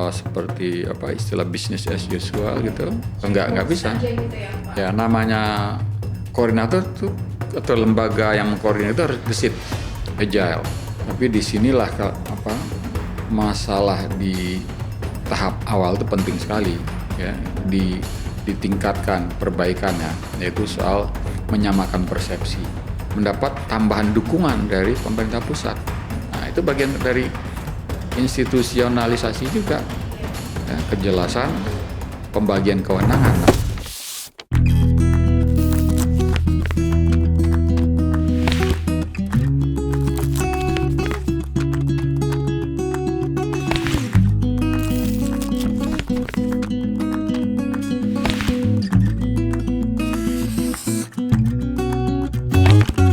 seperti apa istilah business as usual gitu, nggak bisa. Gitu ya, Pak? Ya namanya koordinator tuh atau lembaga yang mengkoordinir itu harus gesit, agile. Tapi disinilah masalah di tahap awal itu penting sekali ya, ditingkatkan perbaikannya, yaitu soal menyamakan persepsi, mendapat tambahan dukungan dari pemerintah pusat. Nah itu bagian dari institusionalisasi juga ya, kejelasan pembagian kewenangan.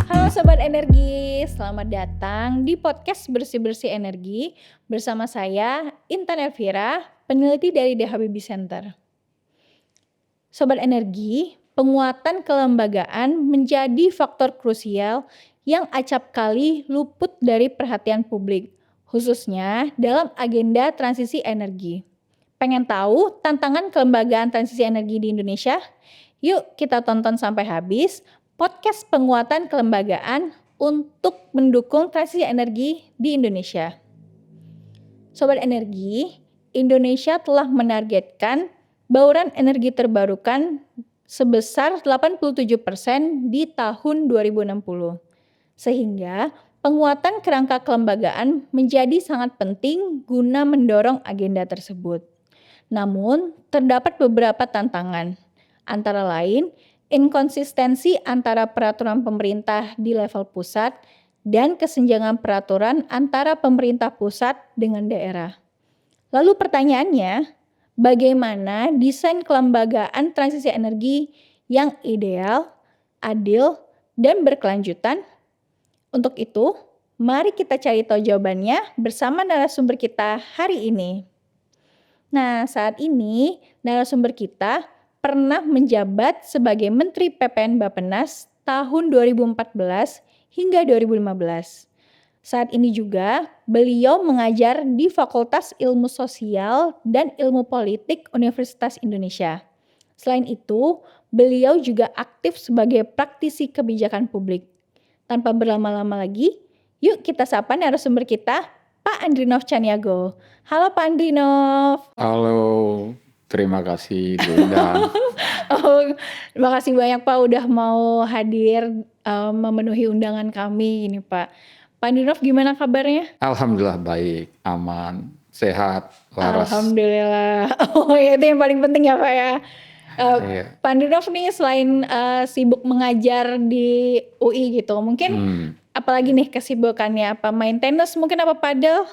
Halo Sobat Energi, selamat datang di podcast Bersih-Bersih Energi bersama saya Intan Elvira, peneliti dari The Habibie Center. Sobat Energi, penguatan kelembagaan menjadi faktor krusial yang acap kali luput dari perhatian publik, khususnya dalam agenda transisi energi. Pengen tahu tantangan kelembagaan transisi energi di Indonesia? Yuk kita tonton sampai habis podcast penguatan kelembagaan untuk mendukung transisi energi di Indonesia. Sobat Energi, Indonesia telah menargetkan bauran energi terbarukan sebesar 87% di tahun 2060. Sehingga penguatan kerangka kelembagaan menjadi sangat penting guna mendorong agenda tersebut. Namun, terdapat beberapa tantangan, antara lain inkonsistensi antara peraturan pemerintah di level pusat dan kesenjangan peraturan antara pemerintah pusat dengan daerah. Lalu pertanyaannya, bagaimana desain kelembagaan transisi energi yang ideal, adil, dan berkelanjutan? Untuk itu, mari kita cari tahu jawabannya bersama narasumber kita hari ini. Nah, saat ini narasumber kita pernah menjabat sebagai Menteri PPN Bappenas tahun 2014 hingga 2015. Saat ini juga beliau mengajar di Fakultas Ilmu Sosial dan Ilmu Politik Universitas Indonesia. Selain itu, beliau juga aktif sebagai praktisi kebijakan publik. Tanpa berlama-lama lagi, yuk kita sapa narasumber kita, Pak Andrinov Caniago. Halo Pak Andrinov. Halo, terima kasih Bunda. Terima kasih banyak Pak udah mau hadir memenuhi undangan kami ini Pak. Pak Andrinov gimana kabarnya? Alhamdulillah baik, aman, sehat, waras. Alhamdulillah. Oh ya itu yang paling penting ya Pak ya. Iya. Pak Andrinov nih selain sibuk mengajar di UI gitu, mungkin apalagi nih kesibukannya? Apa main tenis mungkin, apa padel?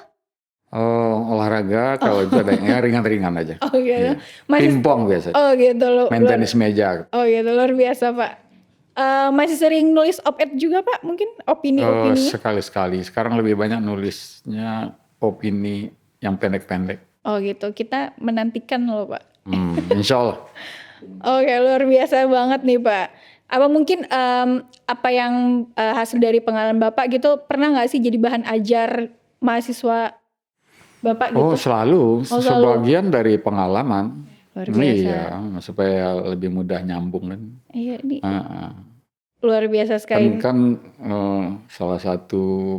Oh, olahraga kalau itu ada yang ringan-ringan aja. Oh gitu. Iya. Pingpong biasa. Oh gitu loh. Main tenis meja. Oh gitu, luar biasa Pak. Masih sering nulis op-ed juga Pak, mungkin opini-opini? Sekali-sekali. Sekarang lebih banyak nulisnya opini yang pendek-pendek. Oh gitu, kita menantikan loh Pak. Insya Allah. Oke, luar biasa banget nih Pak. Apa mungkin apa yang hasil dari pengalaman Bapak gitu, pernah nggak sih jadi bahan ajar mahasiswa Bapak gitu? Oh selalu, sebagian dari pengalaman. Luar biasa. Iya, supaya lebih mudah nyambung kan. Iya, ini luar biasa sekali. Kan salah satu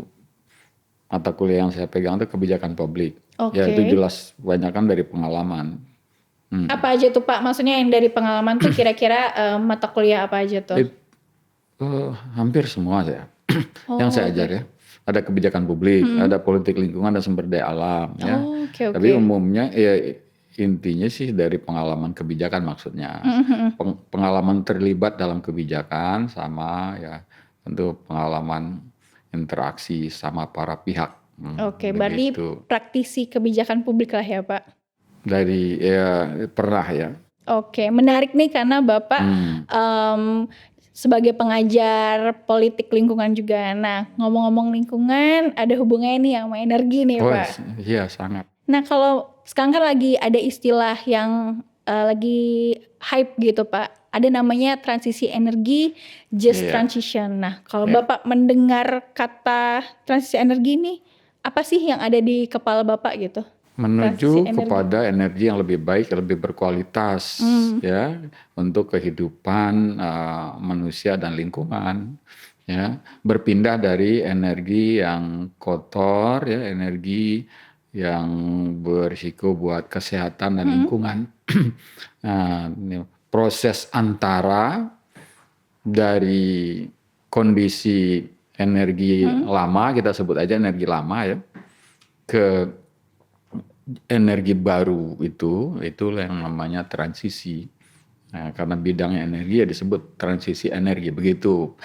mata kuliah yang saya pegang itu kebijakan publik. Ya itu jelas banyak kan dari pengalaman. Apa aja tuh Pak? Maksudnya yang dari pengalaman tuh kira-kira mata kuliah apa aja tuh? Hampir semua saya. Yang saya ajar ya. Ada kebijakan publik, ada politik lingkungan dan sumber daya alam ya. Tapi umumnya ya intinya sih dari pengalaman kebijakan maksudnya. Pengalaman terlibat dalam kebijakan sama ya tentu pengalaman interaksi sama para pihak. Berarti praktisi kebijakan publik lah ya Pak? Dari ya pernah ya. Menarik nih karena Bapak sebagai pengajar politik lingkungan juga. Nah, ngomong-ngomong lingkungan, ada hubungannya nih sama energi nih Pak. Iya sangat. Nah kalau sekarang kan lagi ada istilah yang lagi hype gitu Pak. Ada namanya transisi energi, just transition. Nah kalau Bapak mendengar kata transisi energi nih, apa sih yang ada di kepala Bapak gitu? menuju kepada energi yang lebih baik, lebih berkualitas ya untuk kehidupan manusia dan lingkungan ya, berpindah dari energi yang kotor ya, energi yang berisiko buat kesehatan dan lingkungan. Nah, proses antara dari kondisi energi lama, kita sebut aja energi lama ya, ke energi baru itu yang namanya transisi. Nah, karena bidangnya energi ya disebut transisi energi. Begitu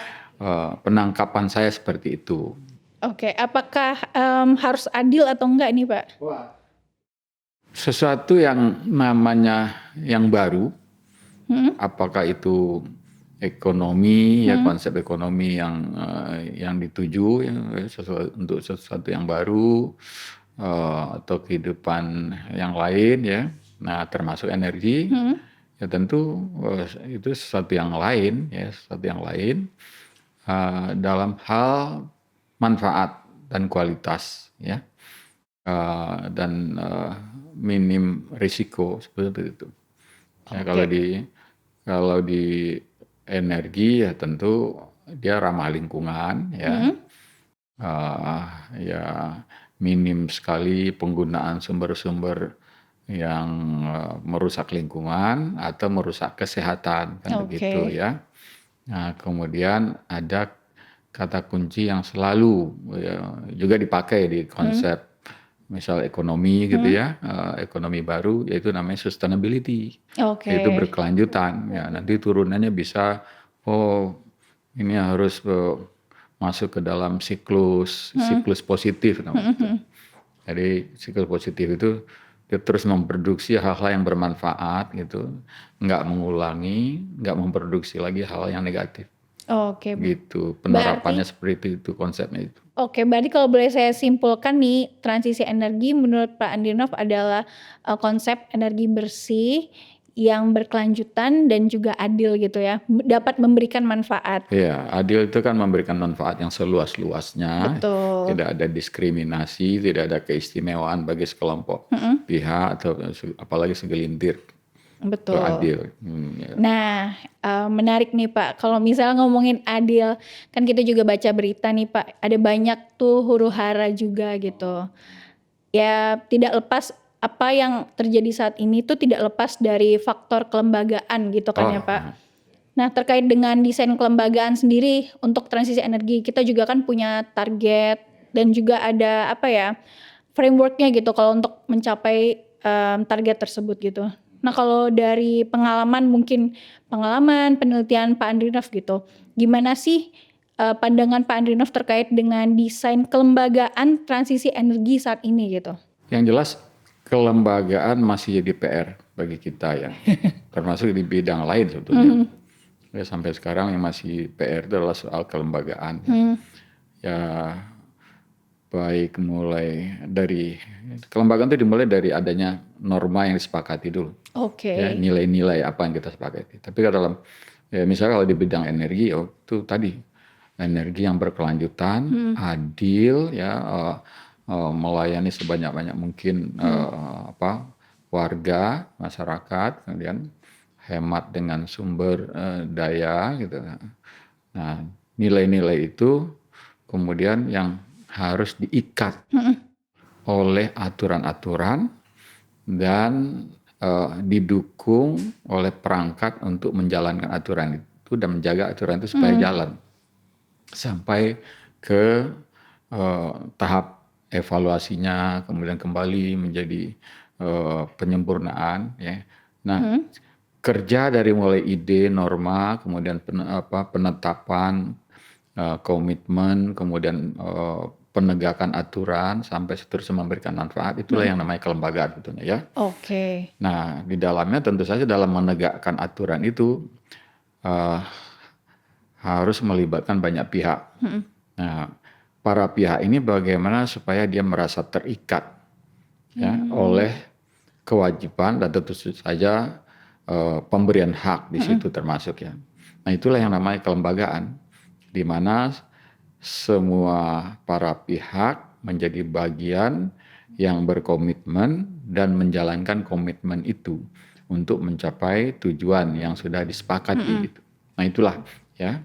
penangkapan saya seperti itu. Oke, apakah harus adil atau enggak nih Pak? Sesuatu yang namanya yang baru, apakah itu ekonomi ya, konsep ekonomi yang dituju ya, untuk sesuatu yang baru, atau kehidupan yang lain ya, nah termasuk energi ya tentu itu sesuatu yang lain ya, sesuatu yang lain dalam hal manfaat dan kualitas ya, dan minim risiko seperti itu ya. Kalau di energi ya tentu dia ramah lingkungan ya, ya minim sekali penggunaan sumber-sumber yang merusak lingkungan atau merusak kesehatan kan begitu ya. Nah, kemudian ada kata kunci yang selalu ya, juga dipakai di konsep misal ekonomi gitu ya, ekonomi baru yaitu namanya sustainability. Yaitu berkelanjutan ya, nanti turunannya bisa ini harus masuk ke dalam siklus positif namanya itu. Jadi siklus positif itu dia terus memproduksi hal-hal yang bermanfaat gitu, nggak mengulangi, nggak memproduksi lagi hal yang negatif. Gitu penerapannya seperti itu konsepnya itu. Berarti kalau boleh saya simpulkan nih, transisi energi menurut Pak Andrinov adalah konsep energi bersih yang berkelanjutan dan juga adil gitu ya, dapat memberikan manfaat. Iya, adil itu kan memberikan manfaat yang seluas-luasnya. Betul. Tidak ada diskriminasi, tidak ada keistimewaan bagi sekelompok pihak atau apalagi segelintir. Betul. Adil. Ya. Nah, menarik nih Pak. Kalau misalnya ngomongin adil, kan kita juga baca berita nih Pak. Ada banyak tuh huru-hara juga gitu. Ya tidak lepas apa yang terjadi saat ini tuh tidak lepas dari faktor kelembagaan gitu kan ya Pak. Nah, terkait dengan desain kelembagaan sendiri untuk transisi energi, kita juga kan punya target dan juga ada frameworknya gitu kalau untuk mencapai target tersebut gitu. Nah, kalau dari pengalaman penelitian Pak Andrinov gitu, gimana sih pandangan Pak Andrinov terkait dengan desain kelembagaan transisi energi saat ini gitu? Yang jelas kelembagaan masih jadi PR bagi kita ya, termasuk di bidang lain sebetulnya. Ya, sampai sekarang yang masih PR itu adalah soal kelembagaan. Ya, baik mulai dari kelembagaan itu dimulai dari adanya norma yang disepakati dulu. Ya, nilai-nilai apa yang kita sepakati. Tapi kalau dalam misalnya kalau di bidang energi itu tadi energi yang berkelanjutan, adil ya, melayani sebanyak-banyak mungkin warga, masyarakat, kemudian hemat dengan sumber daya gitu. Nah, nilai-nilai itu kemudian yang harus diikat oleh aturan-aturan dan didukung oleh perangkat untuk menjalankan aturan itu dan menjaga aturan itu supaya jalan sampai ke tahap evaluasinya, kemudian kembali menjadi penyempurnaan ya. Nah, kerja dari mulai ide, norma, kemudian penetapan, komitmen, kemudian penegakan aturan sampai seterusnya memberikan manfaat, itulah yang namanya kelembagaan betulnya ya. Nah, di dalamnya tentu saja dalam menegakkan aturan itu harus melibatkan banyak pihak. Nah, para pihak ini bagaimana supaya dia merasa terikat ya oleh kewajiban dan tentu saja pemberian hak di situ termasuk ya. Nah, itulah yang namanya kelembagaan, di mana semua para pihak menjadi bagian yang berkomitmen dan menjalankan komitmen itu untuk mencapai tujuan yang sudah disepakati gitu. Nah itulah ya.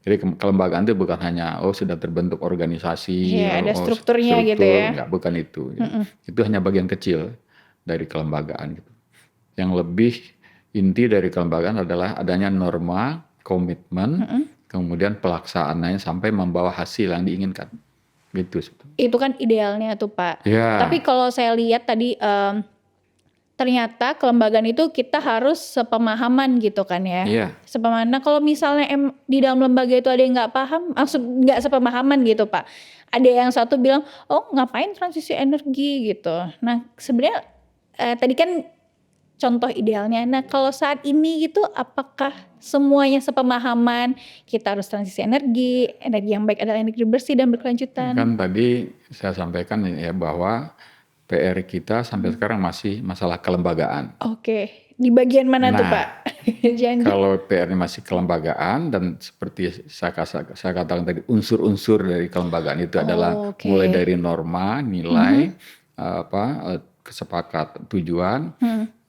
Jadi kelembagaan itu bukan hanya sudah terbentuk organisasi, ada strukturnya gitu ya. Enggak, bukan itu. Itu hanya bagian kecil dari kelembagaan gitu. Yang lebih inti dari kelembagaan adalah adanya norma, komitmen, kemudian pelaksanaannya sampai membawa hasil yang diinginkan. Gitu. Itu kan idealnya tuh Pak. Ya. Tapi kalau saya lihat tadi ternyata kelembagaan itu kita harus sepemahaman gitu kan ya. Iya. Sepemahaman. Nah kalau misalnya di dalam lembaga itu ada yang nggak paham, maksud nggak sepemahaman gitu Pak. Ada yang satu bilang, oh ngapain transisi energi gitu. Nah sebenarnya tadi kan contoh idealnya. Nah kalau saat ini gitu apakah semuanya sepemahaman kita harus transisi energi yang baik adalah energi bersih dan berkelanjutan. Kan tadi saya sampaikan ya bahwa PR kita sampai sekarang masih masalah kelembagaan. Oke. Di bagian mana tuh Pak? Kalau PR-nya masih kelembagaan dan seperti saya katakan tadi unsur-unsur dari kelembagaan itu adalah mulai dari norma, nilai, kesepakatan, tujuan.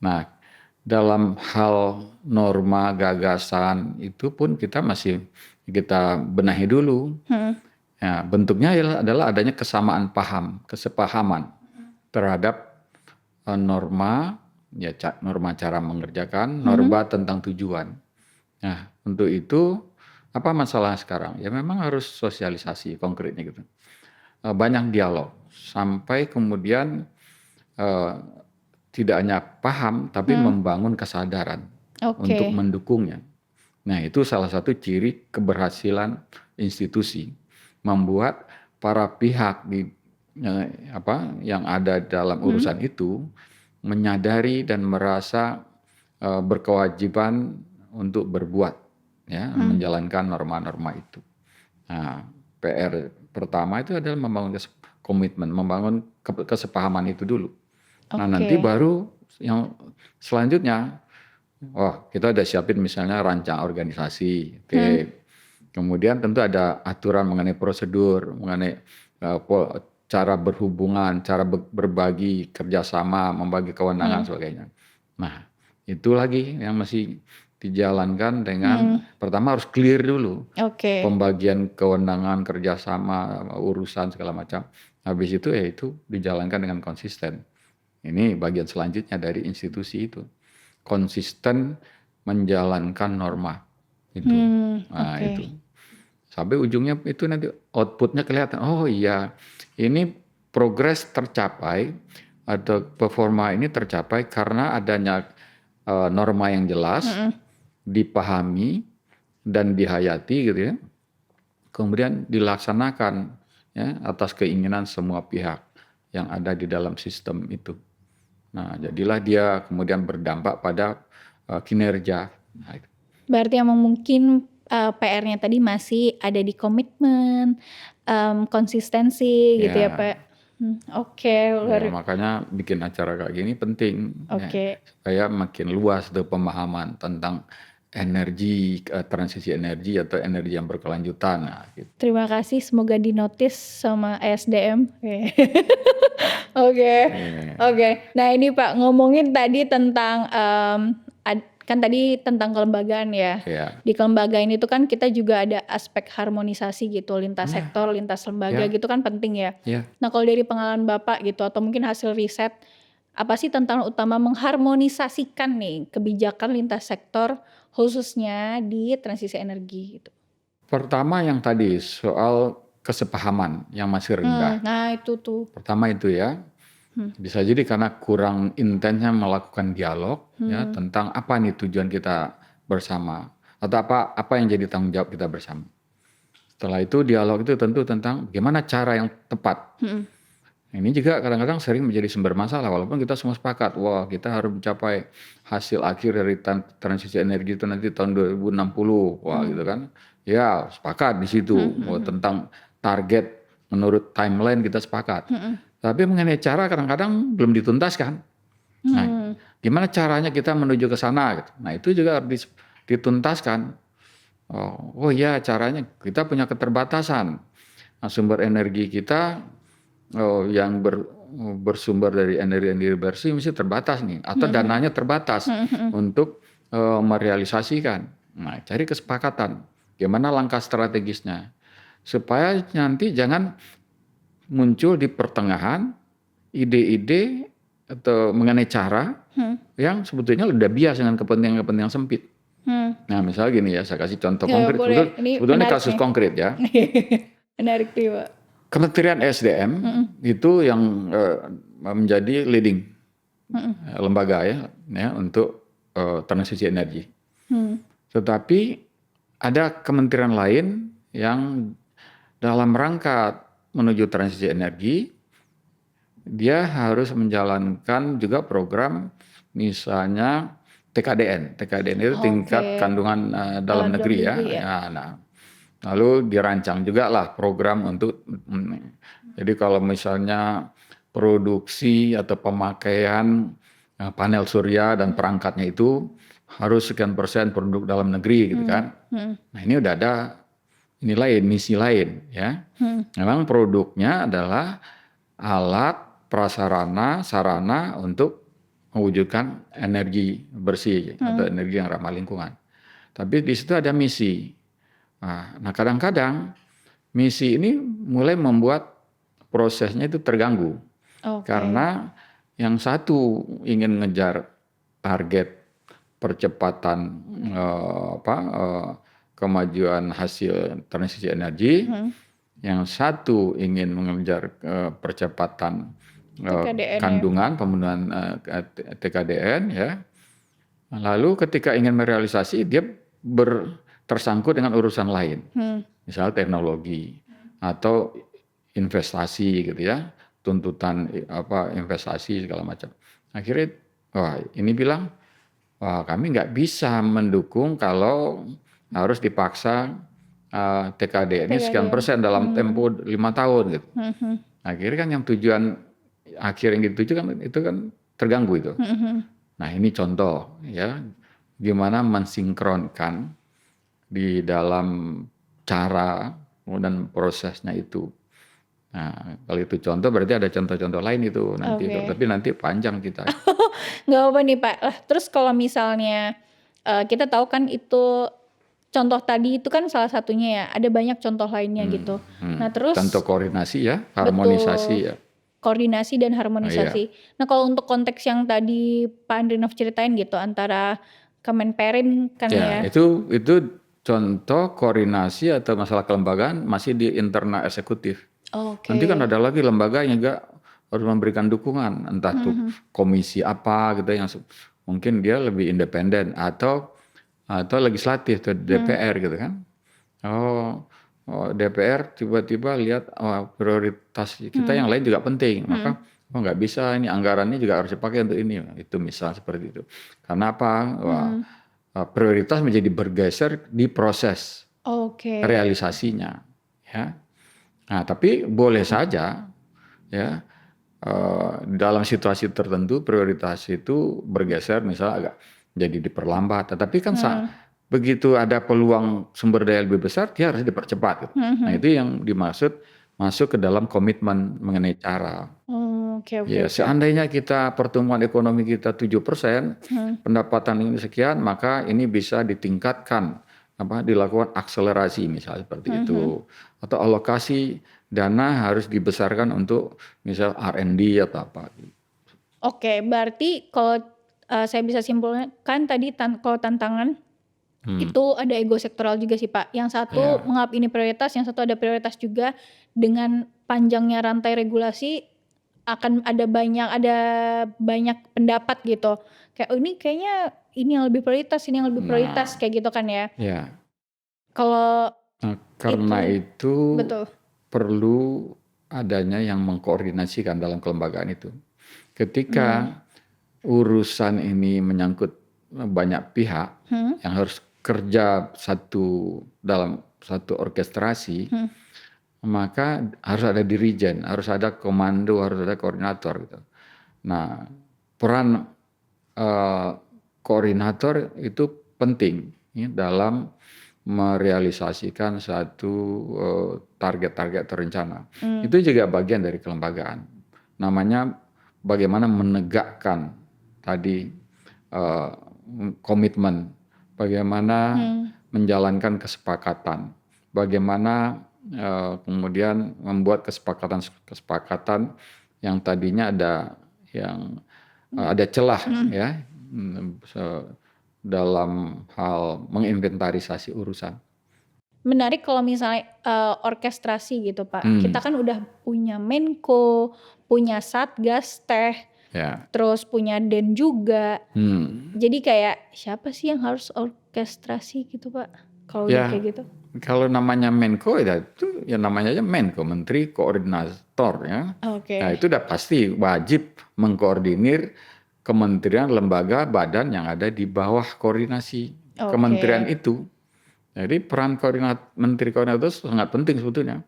Nah, dalam hal norma, gagasan itu pun kita benahi dulu. Ya, bentuknya adalah adanya kesamaan paham, kesepahaman terhadap norma, ya norma cara mengerjakan, norma tentang tujuan. Nah, untuk itu apa masalah sekarang? Ya memang harus sosialisasi konkretnya gitu. Banyak dialog sampai kemudian tidak hanya paham tapi membangun kesadaran untuk mendukungnya. Nah, itu salah satu ciri keberhasilan institusi membuat para pihak yang ada dalam urusan itu menyadari dan merasa berkewajiban untuk berbuat ya, menjalankan norma-norma itu. Nah, PR pertama itu adalah membangun komitmen, membangun kesepahaman itu dulu. Nah, nanti baru yang selanjutnya kita udah siapin misalnya rancang organisasi. Kemudian tentu ada aturan mengenai prosedur, mengenai cara berhubungan, cara berbagi kerjasama, membagi kewenangan sebagainya. Nah, itu lagi yang masih dijalankan dengan pertama harus clear dulu. Pembagian kewenangan, kerjasama, urusan segala macam. Habis itu itu dijalankan dengan konsisten. Ini bagian selanjutnya dari institusi itu. Konsisten menjalankan norma. Itu. Nah, itu. Sampai ujungnya itu nanti outputnya kelihatan. Oh iya, ini progres tercapai atau performa ini tercapai karena adanya norma yang jelas, dipahami dan dihayati gitu ya. Kemudian dilaksanakan ya atas keinginan semua pihak yang ada di dalam sistem itu. Nah, jadilah dia kemudian berdampak pada kinerja. Berarti emang mungkin PR-nya tadi masih ada di komitmen, konsistensi gitu ya Pak. Makanya bikin acara kayak gini penting ya, supaya makin luas tuh pemahaman tentang energi, transisi energi atau energi yang berkelanjutan. Nah, gitu. Terima kasih, semoga dinotis sama ESDM. Nah ini Pak, ngomongin tadi tentang kan tadi tentang kelembagaan ya. Di kelembagaan itu kan kita juga ada aspek harmonisasi gitu, lintas sektor, lintas lembaga gitu kan penting ya. Nah kalau dari pengalaman Bapak gitu atau mungkin hasil riset, apa sih tantangan utama mengharmonisasikan nih kebijakan lintas sektor khususnya di transisi energi gitu? Pertama yang tadi soal kesepahaman yang masih rendah. Nah itu tuh. Pertama itu ya. Bisa jadi karena kurang intensnya melakukan dialog ya tentang apa nih tujuan kita bersama atau apa yang jadi tanggung jawab kita bersama. Setelah itu dialog itu tentu tentang bagaimana cara yang tepat. Ini juga kadang-kadang sering menjadi sumber masalah walaupun kita semua sepakat kita harus mencapai hasil akhir dari transisi energi itu nanti tahun 2060 gitu kan. Ya sepakat di situ tentang target menurut timeline kita sepakat. Tapi mengenai cara kadang-kadang belum dituntaskan. Nah, gimana caranya kita menuju ke sana? Gitu. Nah, itu juga harus dituntaskan. Oh ya, caranya kita punya keterbatasan. Nah, sumber energi kita yang bersumber dari energi bersih mesti terbatas nih, atau dananya terbatas untuk merealisasikan. Nah, cari kesepakatan. Gimana langkah strategisnya supaya nanti jangan muncul di pertengahan ide-ide atau mengenai cara yang sebetulnya udah bias dengan kepentingan-kepentingan sempit. Nah, misalnya gini ya, saya kasih contoh konkret. Sebetulnya kasus konkret ya. Menarik tuh, Pak. Kementerian SDM itu yang menjadi leading lembaga ya untuk transisi energi. Tetapi ada kementerian lain yang dalam rangka menuju transisi energi, dia harus menjalankan juga program misalnya TKDN. TKDN itu tingkat kandungan dalam negeri ya. Nah, lalu dirancang juga lah program untuk, jadi kalau misalnya produksi atau pemakaian panel surya dan perangkatnya itu harus sekian persen produk dalam negeri gitu kan. Nah, ini udah ada misi lain ya. Memang produknya adalah alat, prasarana, sarana untuk mewujudkan energi bersih atau energi yang ramah lingkungan. Tapi di situ ada misi. Nah, kadang-kadang misi ini mulai membuat prosesnya itu terganggu. Karena yang satu ingin ngejar target percepatan kemajuan hasil transisi energi, yang satu ingin mengejar percepatan kandungan pemenuhan TKDN ya. Lalu ketika ingin merealisasi dia tersangkut dengan urusan lain, misalnya teknologi atau investasi gitu ya, tuntutan investasi segala macam. Akhirnya ini bilang, kami nggak bisa mendukung kalau harus dipaksa TKD ini sekian persen dalam tempo 5 tahun gitu. Akhirnya kan yang tujuan akhir yang dituju kan itu kan terganggu itu. Nah, ini contoh ya gimana mensinkronkan di dalam cara dan prosesnya itu. Nah, kalau itu contoh berarti ada contoh-contoh lain itu nanti itu. Tapi nanti panjang kita. Nggak apa nih Pak. Terus kalau misalnya kita tahu kan itu contoh tadi itu kan salah satunya ya. Ada banyak contoh lainnya gitu. Nah terus contoh koordinasi ya, harmonisasi ya. Koordinasi dan harmonisasi. Nah kalau untuk konteks yang tadi Pak Andrinov ceritain gitu antara Kemenperin kan ya. Itu contoh koordinasi atau masalah kelembagaan masih di internal eksekutif. Nanti kan ada lagi lembaga yang juga harus memberikan dukungan, entah tuh komisi apa gitu yang mungkin dia lebih independen atau legislatif atau DPR gitu kan. DPR tiba-tiba lihat prioritas kita yang lain juga penting, maka nggak bisa ini anggarannya juga harus dipakai untuk ini, itu misal seperti itu. Karena apa? Prioritas menjadi bergeser di proses realisasinya, ya. Nah, tapi boleh saja, ya, dalam situasi tertentu prioritas itu bergeser, misalnya agak jadi diperlambat. Tetapi kan begitu ada peluang sumber daya lebih besar, dia harus dipercepat. Gitu. Nah, itu yang dimaksud masuk ke dalam komitmen mengenai cara. Seandainya kita pertumbuhan ekonomi kita 7%, pendapatan ini sekian, maka ini bisa ditingkatkan, dilakukan akselerasi misalnya seperti itu, atau alokasi dana harus dibesarkan untuk misal R&D atau apa. Berarti kalau saya bisa simpulkan tadi kalau tantangan itu ada ego sektoral juga sih Pak. Yang satu menganggap ini prioritas, yang satu ada prioritas juga. Dengan panjangnya rantai regulasi akan ada banyak pendapat gitu. Kayak ini kayaknya ini yang lebih prioritas, ini yang lebih prioritas kayak gitu kan ya. Kalau karena itu betul. Perlu adanya yang mengkoordinasikan dalam kelembagaan itu. Ketika urusan ini menyangkut banyak pihak yang harus kerja dalam satu orkestrasi, maka harus ada dirijen, harus ada komando, harus ada koordinator gitu. Nah, peran koordinator itu penting ya, dalam merealisasikan satu target-target terencana. Itu juga bagian dari kelembagaan. namanya bagaimana menegakkan tadi komitmen, bagaimana menjalankan kesepakatan, bagaimana kemudian membuat kesepakatan yang tadinya ada celah ya dalam hal menginventarisasi urusan. Menarik kalau misalnya orkestrasi gitu Pak. Kita kan udah punya Menko, punya Satgas Teh, terus punya Den juga. Jadi kayak siapa sih yang harus orkestrasi gitu Pak? Kalau udah kayak gitu? Kalau namanya Menko itu ya namanya aja Menko, Menteri Koordinator ya. Nah itu udah pasti wajib mengkoordinir kementerian, lembaga, badan yang ada di bawah koordinasi kementerian itu. Jadi peran Menteri Koordinator sangat penting sebetulnya.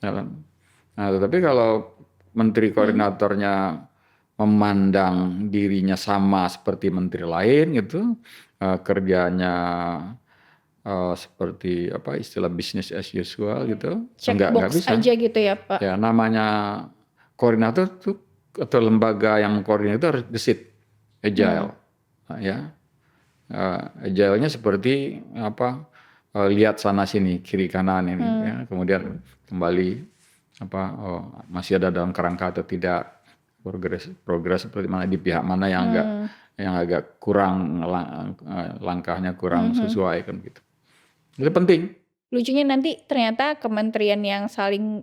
Nah, tetapi kalau Menteri Koordinatornya memandang dirinya sama seperti menteri lain gitu, kerjanya seperti apa istilah business as usual gitu, nggak bisa aja gitu ya Pak. Ya namanya koordinator tuh atau lembaga yang mengkoordinir itu harus gesit, agile, ya. Agile-nya seperti apa? Lihat sana sini, kiri kanan ini, ya. Kemudian kembali masih ada dalam kerangka atau tidak, progres seperti mana di pihak mana yang agak kurang langkahnya kurang sesuai kan gitu. Itu penting. Lucunya nanti ternyata kementerian yang saling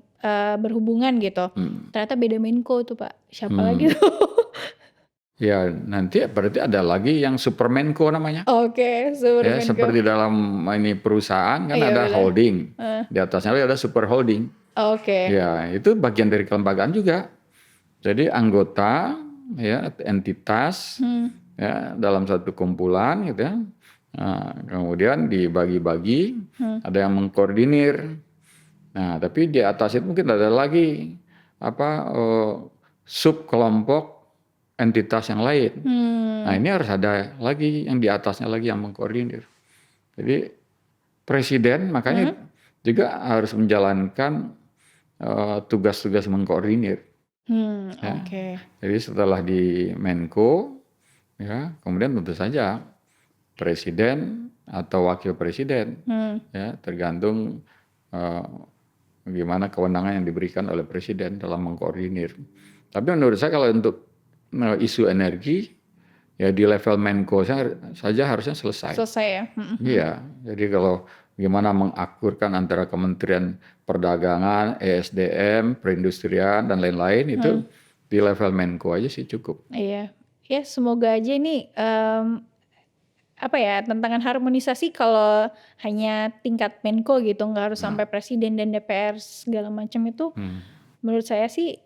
berhubungan gitu, ternyata beda Menko tuh Pak. Siapa lagi tuh? Ya nanti berarti ada lagi yang Super Menko namanya. Oke, Super Menko. Seperti dalam ini perusahaan kan ada holding, di atasnya ada super holding. Ya itu bagian dari kelembagaan juga. Jadi anggota ya entitas ya dalam satu kumpulan gitu ya. Nah, kemudian dibagi-bagi, ada yang mengkoordinir. Nah, tapi di atas itu mungkin ada lagi sub kelompok entitas yang lain. Nah, ini harus ada lagi yang di atasnya lagi yang mengkoordinir. Jadi presiden makanya juga harus menjalankan tugas-tugas mengkoordinir. Jadi setelah di Menko, ya kemudian tentu saja presiden atau wakil presiden, ya tergantung bagaimana kewenangan yang diberikan oleh presiden dalam mengkoordinir. Tapi menurut saya kalau untuk isu energi, ya di level Menko saja harusnya selesai. Selesai ya. Iya, jadi kalau gimana mengakurkan antara Kementerian Perdagangan, ESDM, Perindustrian dan lain-lain itu di level Menko aja sih cukup. Iya, ya semoga aja ini tantangan harmonisasi kalau hanya tingkat Menko gitu, nggak harus sampai presiden dan DPR segala macam itu. Menurut saya sih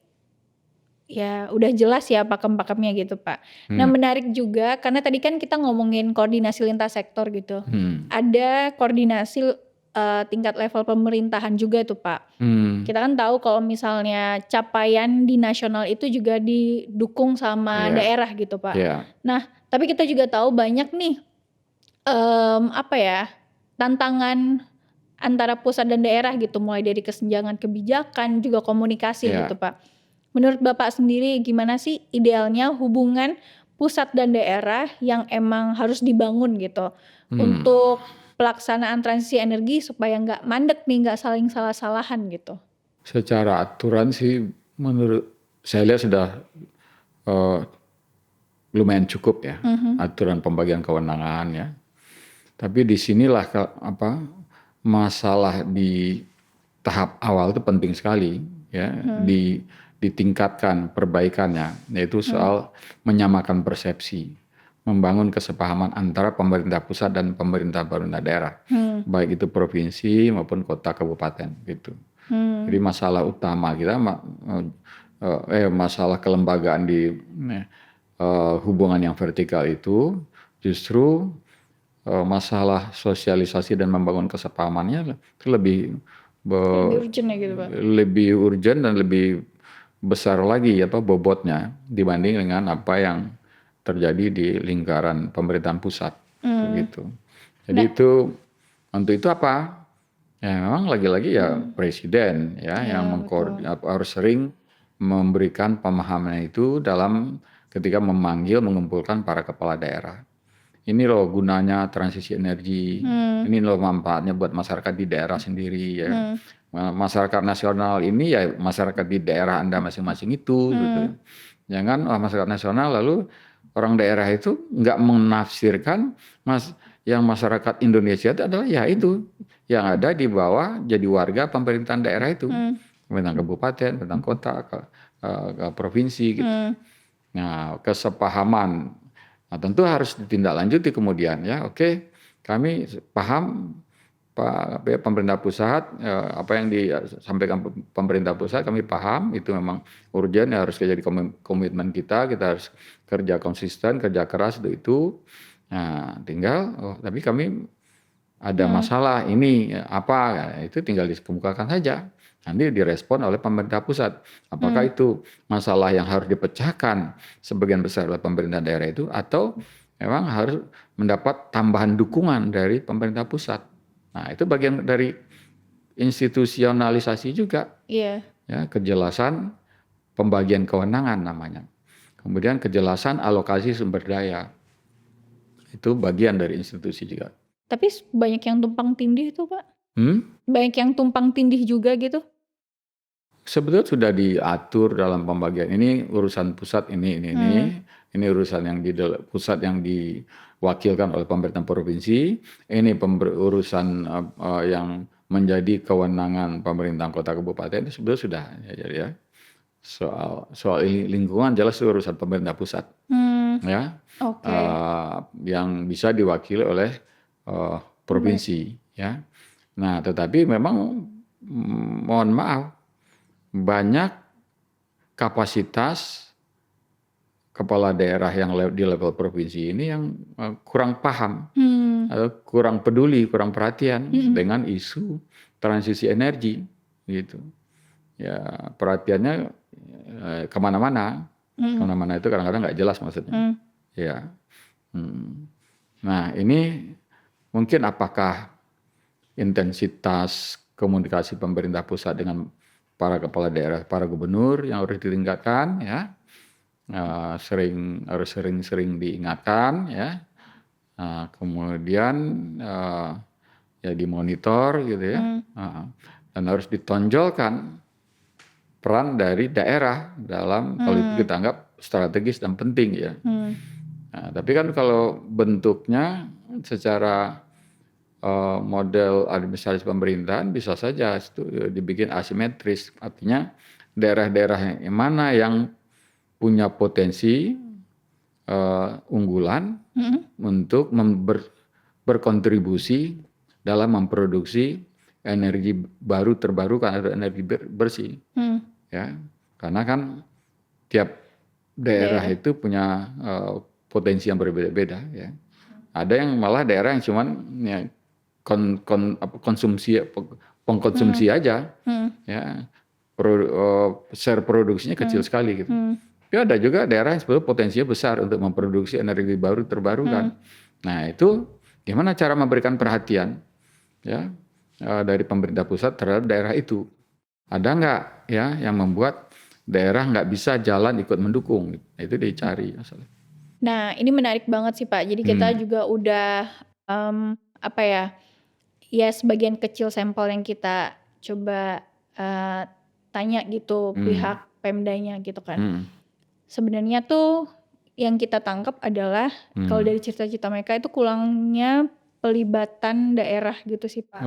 ya udah jelas ya pakem-pakemnya gitu Pak. Nah menarik juga karena tadi kan kita ngomongin koordinasi lintas sektor gitu. Ada koordinasi tingkat level pemerintahan juga tuh Pak. Kita kan tahu kalau misalnya capaian di nasional itu juga didukung sama daerah gitu Pak. Nah tapi kita juga tahu banyak nih tantangan antara pusat dan daerah gitu, mulai dari kesenjangan kebijakan juga komunikasi gitu Pak. Menurut Bapak sendiri gimana sih idealnya hubungan pusat dan daerah yang emang harus dibangun gitu untuk pelaksanaan transisi energi supaya nggak mandek nih, nggak saling salah-salahan gitu? Secara aturan sih menurut saya lihat sudah lumayan cukup ya aturan pembagian kewenangan ya. Tapi disinilah masalah di tahap awal itu penting sekali ya ditingkatkan perbaikannya, yaitu soal menyamakan persepsi, membangun kesepahaman antara pemerintah pusat dan pemerintah daerah, baik itu provinsi maupun kota kabupaten gitu. Jadi masalah utama kita masalah kelembagaan di hubungan yang vertikal itu justru masalah sosialisasi dan membangun kesepahamannya itu lebih urgent ya gitu Pak. Lebih urgent dan lebih besar lagi bobotnya dibanding dengan apa yang terjadi di lingkaran pemerintahan pusat begitu. Jadi untuk itu apa? Ya memang lagi-lagi ya presiden ya yang harus sering memberikan pemahaman itu dalam ketika mengumpulkan para kepala daerah. Ini loh gunanya transisi energi, ini loh manfaatnya buat masyarakat di daerah sendiri ya. Masyarakat nasional ini ya masyarakat di daerah Anda masing-masing itu gitu. Jangan masyarakat nasional lalu orang daerah itu nggak menafsirkan yang masyarakat Indonesia itu adalah ya itu yang ada di bawah jadi warga pemerintahan daerah itu, pemerintahan kabupaten, pemerintahan kota, ke provinsi gitu. Nah, kesepahaman, nah tentu harus ditindaklanjuti kemudian ya. Oke, kami paham Pak pemerintah pusat, apa yang disampaikan pemerintah pusat kami paham itu memang urgent ya, harus jadi komitmen kita harus kerja konsisten, kerja keras untuk itu. Nah, tinggal tapi kami ada masalah ini apa ya, itu tinggal dikemukakan saja. Nanti direspon oleh pemerintah pusat. Apakah itu masalah yang harus dipecahkan sebagian besar oleh pemerintah daerah itu atau memang harus mendapat tambahan dukungan dari pemerintah pusat. Nah, itu bagian dari institusionalisasi juga. Iya. Ya, kejelasan pembagian kewenangan namanya. Kemudian kejelasan alokasi sumber daya. Itu bagian dari institusi juga. Tapi banyak yang tumpang tindih tuh, Pak. Banyak yang tumpang tindih juga gitu. Sebetulnya sudah diatur dalam pembagian. Ini urusan pusat ini urusan yang di pusat yang diwakilkan oleh pemerintah provinsi. Ini urusan yang menjadi kewenangan pemerintah kota kabupaten. Sebetulnya sudah ya. Soal lingkungan jelas itu urusan pemerintah pusat. Ya. Okay. Yang bisa diwakili oleh provinsi ya. Nah, tetapi memang mohon maaf banyak kapasitas kepala daerah yang di level provinsi ini yang kurang paham, kurang peduli, kurang perhatian dengan isu transisi energi gitu. Ya, perhatiannya kemana-mana itu kadang-kadang nggak jelas maksudnya. Ya. Nah, ini mungkin apakah intensitas komunikasi pemerintah pusat dengan para kepala daerah, para gubernur yang harus ditingkatkan ya, harus sering diingatkan ya, kemudian ya dimonitor gitu ya, dan harus ditonjolkan peran dari daerah dalam kalau itu kita anggap strategis dan penting ya. Nah, tapi kan kalau bentuknya secara model administrasi pemerintahan bisa saja itu dibikin asimetris, artinya daerah-daerah yang mana yang punya potensi unggulan untuk berkontribusi dalam memproduksi energi baru terbarukan atau energi bersih, ya karena kan tiap daerah itu punya potensi yang berbeda-beda ya. Ada yang malah daerah yang cuman ya, pengkonsumsi aja, ya share produksinya kecil sekali gitu. Tapi ada juga daerah yang sebetulnya potensinya besar untuk memproduksi energi baru terbarukan. Nah itu gimana cara memberikan perhatian ya dari pemerintah pusat terhadap daerah itu? Ada nggak ya yang membuat daerah nggak bisa jalan ikut mendukung? Nah, itu dicari masalah. Nah ini menarik banget sih Pak. Jadi kita juga udah ya sebagian kecil sampel yang kita coba tanya gitu pihak Pemdanya gitu kan. Sebenarnya tuh yang kita tangkap adalah kalau dari cerita-cerita mereka itu kurangnya pelibatan daerah gitu sih Pak.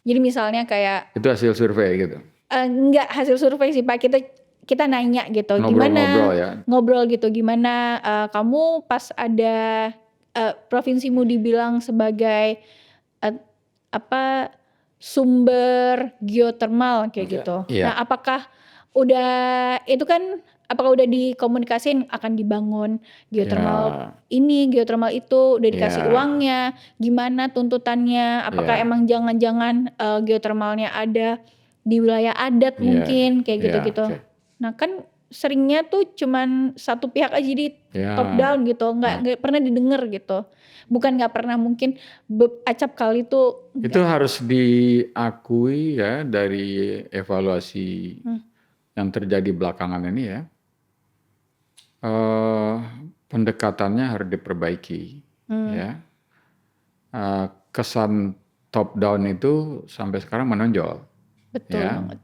Jadi misalnya kayak itu hasil survei gitu. Enggak hasil survei sih Pak, kita nanya gitu ngobrol gitu gimana kamu pas ada provinsimu dibilang sebagai sumber geotermal kayak gitu. Nah, apakah udah dikomunikasiin akan dibangun geotermal ini, geotermal itu, udah dikasih uangnya, gimana tuntutannya? Apakah emang jangan-jangan geotermalnya ada di wilayah adat mungkin kayak gitu-gitu. Nah, kan seringnya tuh cuman satu pihak aja di top down gitu, nggak pernah didengar gitu. Bukan nggak pernah, mungkin acap kali tuh. Itu harus diakui ya dari evaluasi yang terjadi belakangan ini ya, pendekatannya harus diperbaiki ya. Kesan top down itu sampai sekarang menonjol. Betul ya. banget.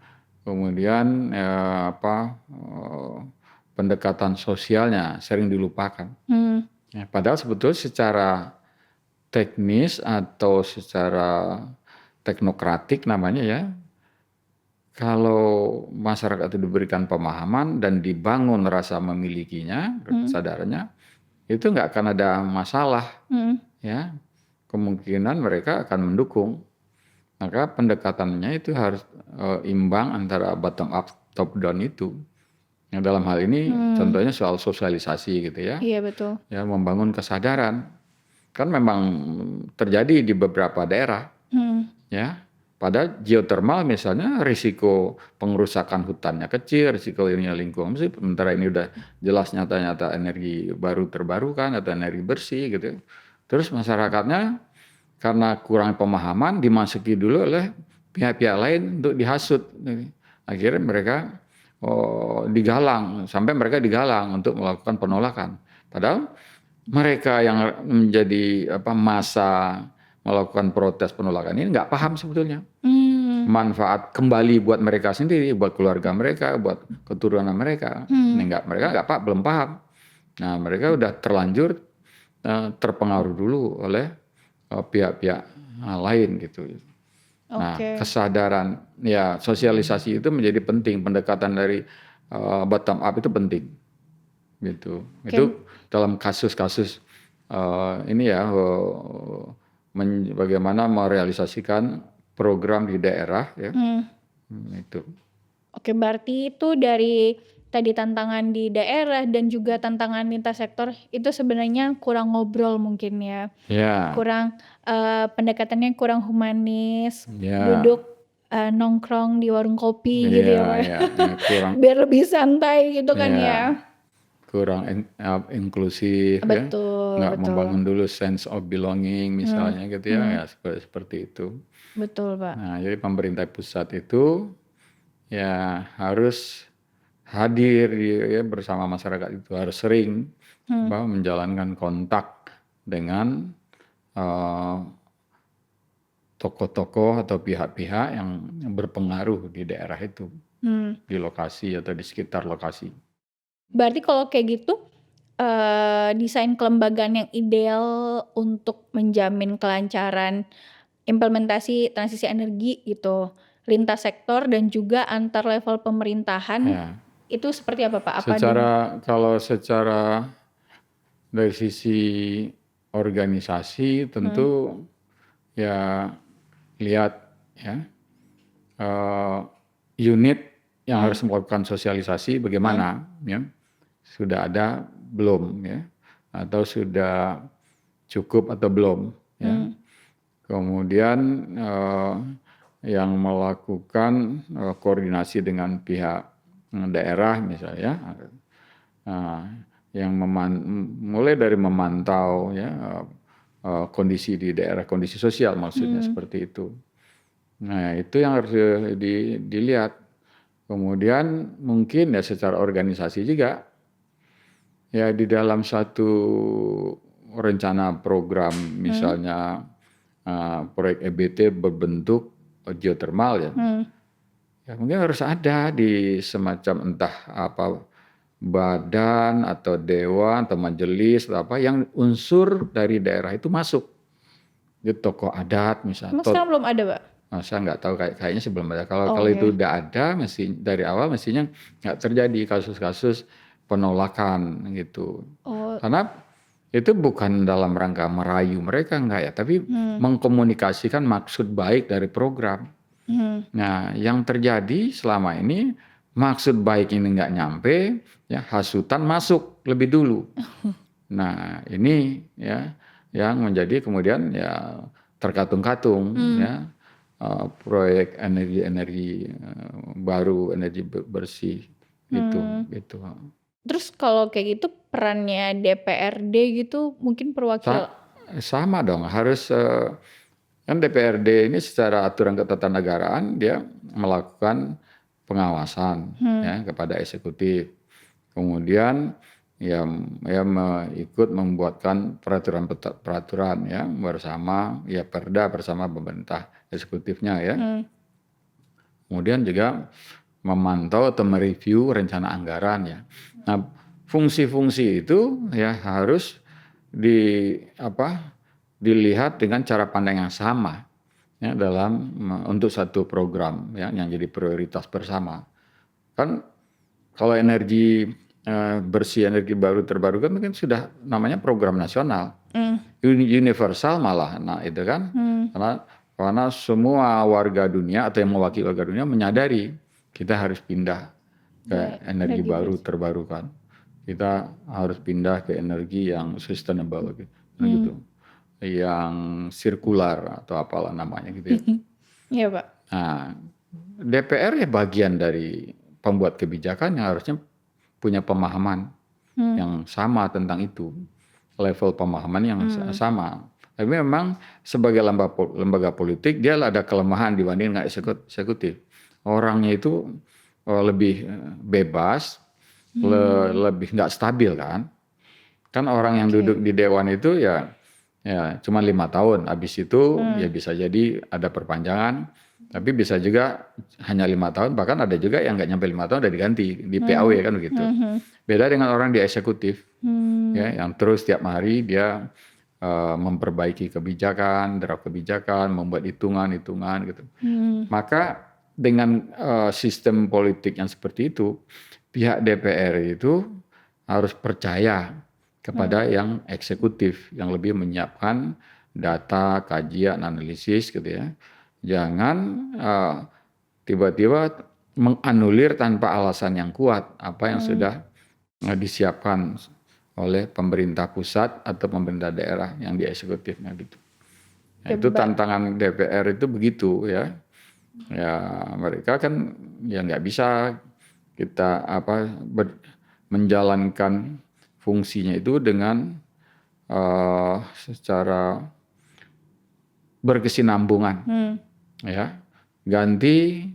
Kemudian pendekatan sosialnya sering dilupakan. Ya, padahal sebetulnya secara teknis atau secara teknokratik namanya ya, kalau masyarakat itu diberikan pemahaman dan dibangun rasa memilikinya, kesadarannya, itu nggak akan ada masalah. Ya, kemungkinan mereka akan mendukung. Maka pendekatannya itu harus imbang antara bottom up, top down itu. Yang dalam hal ini contohnya soal sosialisasi gitu ya. Iya betul. Ya, membangun kesadaran. Kan memang terjadi di beberapa daerah. Ya. Pada geothermal misalnya risiko pengerusakan hutannya kecil, risiko lingkungan sih. Sementara ini udah jelas nyata-nyata energi baru terbarukan atau energi bersih gitu. Terus masyarakatnya karena kurang pemahaman dimasuki dulu oleh pihak-pihak lain untuk dihasut. Akhirnya mereka digalang, sampai mereka digalang untuk melakukan penolakan. Padahal mereka yang menjadi massa melakukan protes penolakan ini nggak paham sebetulnya. Manfaat kembali buat mereka sendiri, buat keluarga mereka, buat keturunan mereka. Mereka belum paham. Nah, mereka udah terlanjur terpengaruh dulu oleh pihak-pihak lain gitu. Nah, kesadaran ya sosialisasi itu menjadi penting, pendekatan dari bottom up itu penting. Gitu. Itu dalam kasus-kasus ini ya bagaimana merealisasikan program di daerah ya. Itu. Oke, berarti itu dari tadi tantangan di daerah dan juga tantangan lintas sektor itu sebenarnya kurang ngobrol mungkin ya. Kurang pendekatannya kurang humanis, duduk nongkrong di warung kopi gitu ya Pak. Biar lebih santai gitu kan ya. Kurang inklusif betul, ya. Nggak membangun dulu sense of belonging misalnya gitu ya. Ya seperti itu. Betul Pak. Nah, jadi pemerintah pusat itu ya harus hadir ya, bersama masyarakat itu harus sering menjalankan kontak dengan tokoh-tokoh atau pihak-pihak yang berpengaruh di daerah itu, di lokasi atau di sekitar lokasi. Berarti kalau kayak gitu desain kelembagaan yang ideal untuk menjamin kelancaran implementasi transisi energi gitu, lintas sektor dan juga antar level pemerintahan itu seperti apa Pak? Kalau secara dari sisi organisasi tentu ya lihat ya unit yang harus melakukan sosialisasi bagaimana ya, sudah ada belum ya, atau sudah cukup atau belum ya. Kemudian yang melakukan koordinasi dengan pihak daerah misalnya, yang mulai dari memantau ya kondisi di daerah, kondisi sosial maksudnya seperti itu. Nah itu yang harus dilihat. Kemudian mungkin ya secara organisasi juga ya di dalam satu rencana program misalnya proyek EBT berbentuk geothermal ya. Ya mungkin harus ada di semacam entah apa badan atau dewan atau majelis atau apa yang unsur dari daerah itu masuk. Jadi tokoh adat misalnya. Sekarang belum ada Pak? Saya nggak tahu kayaknya sih belum ada. Kalau itu udah ada, dari awal mestinya nggak terjadi kasus-kasus penolakan gitu. Karena itu bukan dalam rangka merayu mereka enggak ya, tapi mengkomunikasikan maksud baik dari program. Nah, yang terjadi selama ini maksud baik ini enggak nyampe, ya hasutan masuk lebih dulu. Nah, ini ya yang menjadi kemudian ya terkatung-katung ya proyek energi baru, energi bersih gitu. Terus kalau kayak gitu perannya DPRD gitu mungkin perwakilan sama dong, harus kan DPRD ini secara aturan ketatanegaraan dia melakukan pengawasan ya kepada eksekutif. Kemudian ya ikut membuatkan peraturan ya bersama ya perda bersama pemerintah eksekutifnya ya. Kemudian juga memantau atau mereview rencana anggaran ya. Nah, fungsi-fungsi itu ya harus dilihat dengan cara pandang yang sama ya dalam untuk satu program ya yang jadi prioritas bersama. Kan kalau energi bersih, energi baru terbarukan mungkin sudah namanya program nasional. Universal malah. Nah, itu kan karena semua warga dunia atau yang mewakili warga dunia menyadari kita harus pindah ke energi baru terbarukan. Kita harus pindah ke energi yang sustainable gitu. Yang sirkular atau apalah namanya gitu ya. Iya, Pak. Nah, DPR ya bagian dari pembuat kebijakan yang harusnya punya pemahaman yang sama tentang itu. Level pemahaman yang sama. Tapi memang sebagai lembaga politik dia ada kelemahan dibanding dengan eksekutif. Orangnya itu lebih bebas, lebih nggak stabil kan. Kan orang yang duduk di dewan itu ya cuma 5 tahun. Habis itu ya bisa jadi ada perpanjangan. Tapi bisa juga hanya 5 tahun. Bahkan ada juga yang nggak nyampe 5 tahun udah diganti di PAW kan begitu. Beda dengan orang di eksekutif ya yang terus tiap hari dia memperbaiki kebijakan, draft kebijakan, membuat hitungan gitu. Maka dengan sistem politik yang seperti itu, pihak DPR itu harus percaya kepada yang eksekutif yang lebih menyiapkan data, kajian, analisis gitu ya. Jangan tiba-tiba menganulir tanpa alasan yang kuat apa yang sudah disiapkan oleh pemerintah pusat atau pemerintah daerah yang di eksekutifnya gitu. Nah, itu tantangan DPR itu begitu ya. Ya mereka kan ya nggak bisa kita menjalankan fungsinya itu dengan secara berkesinambungan. Ya, ganti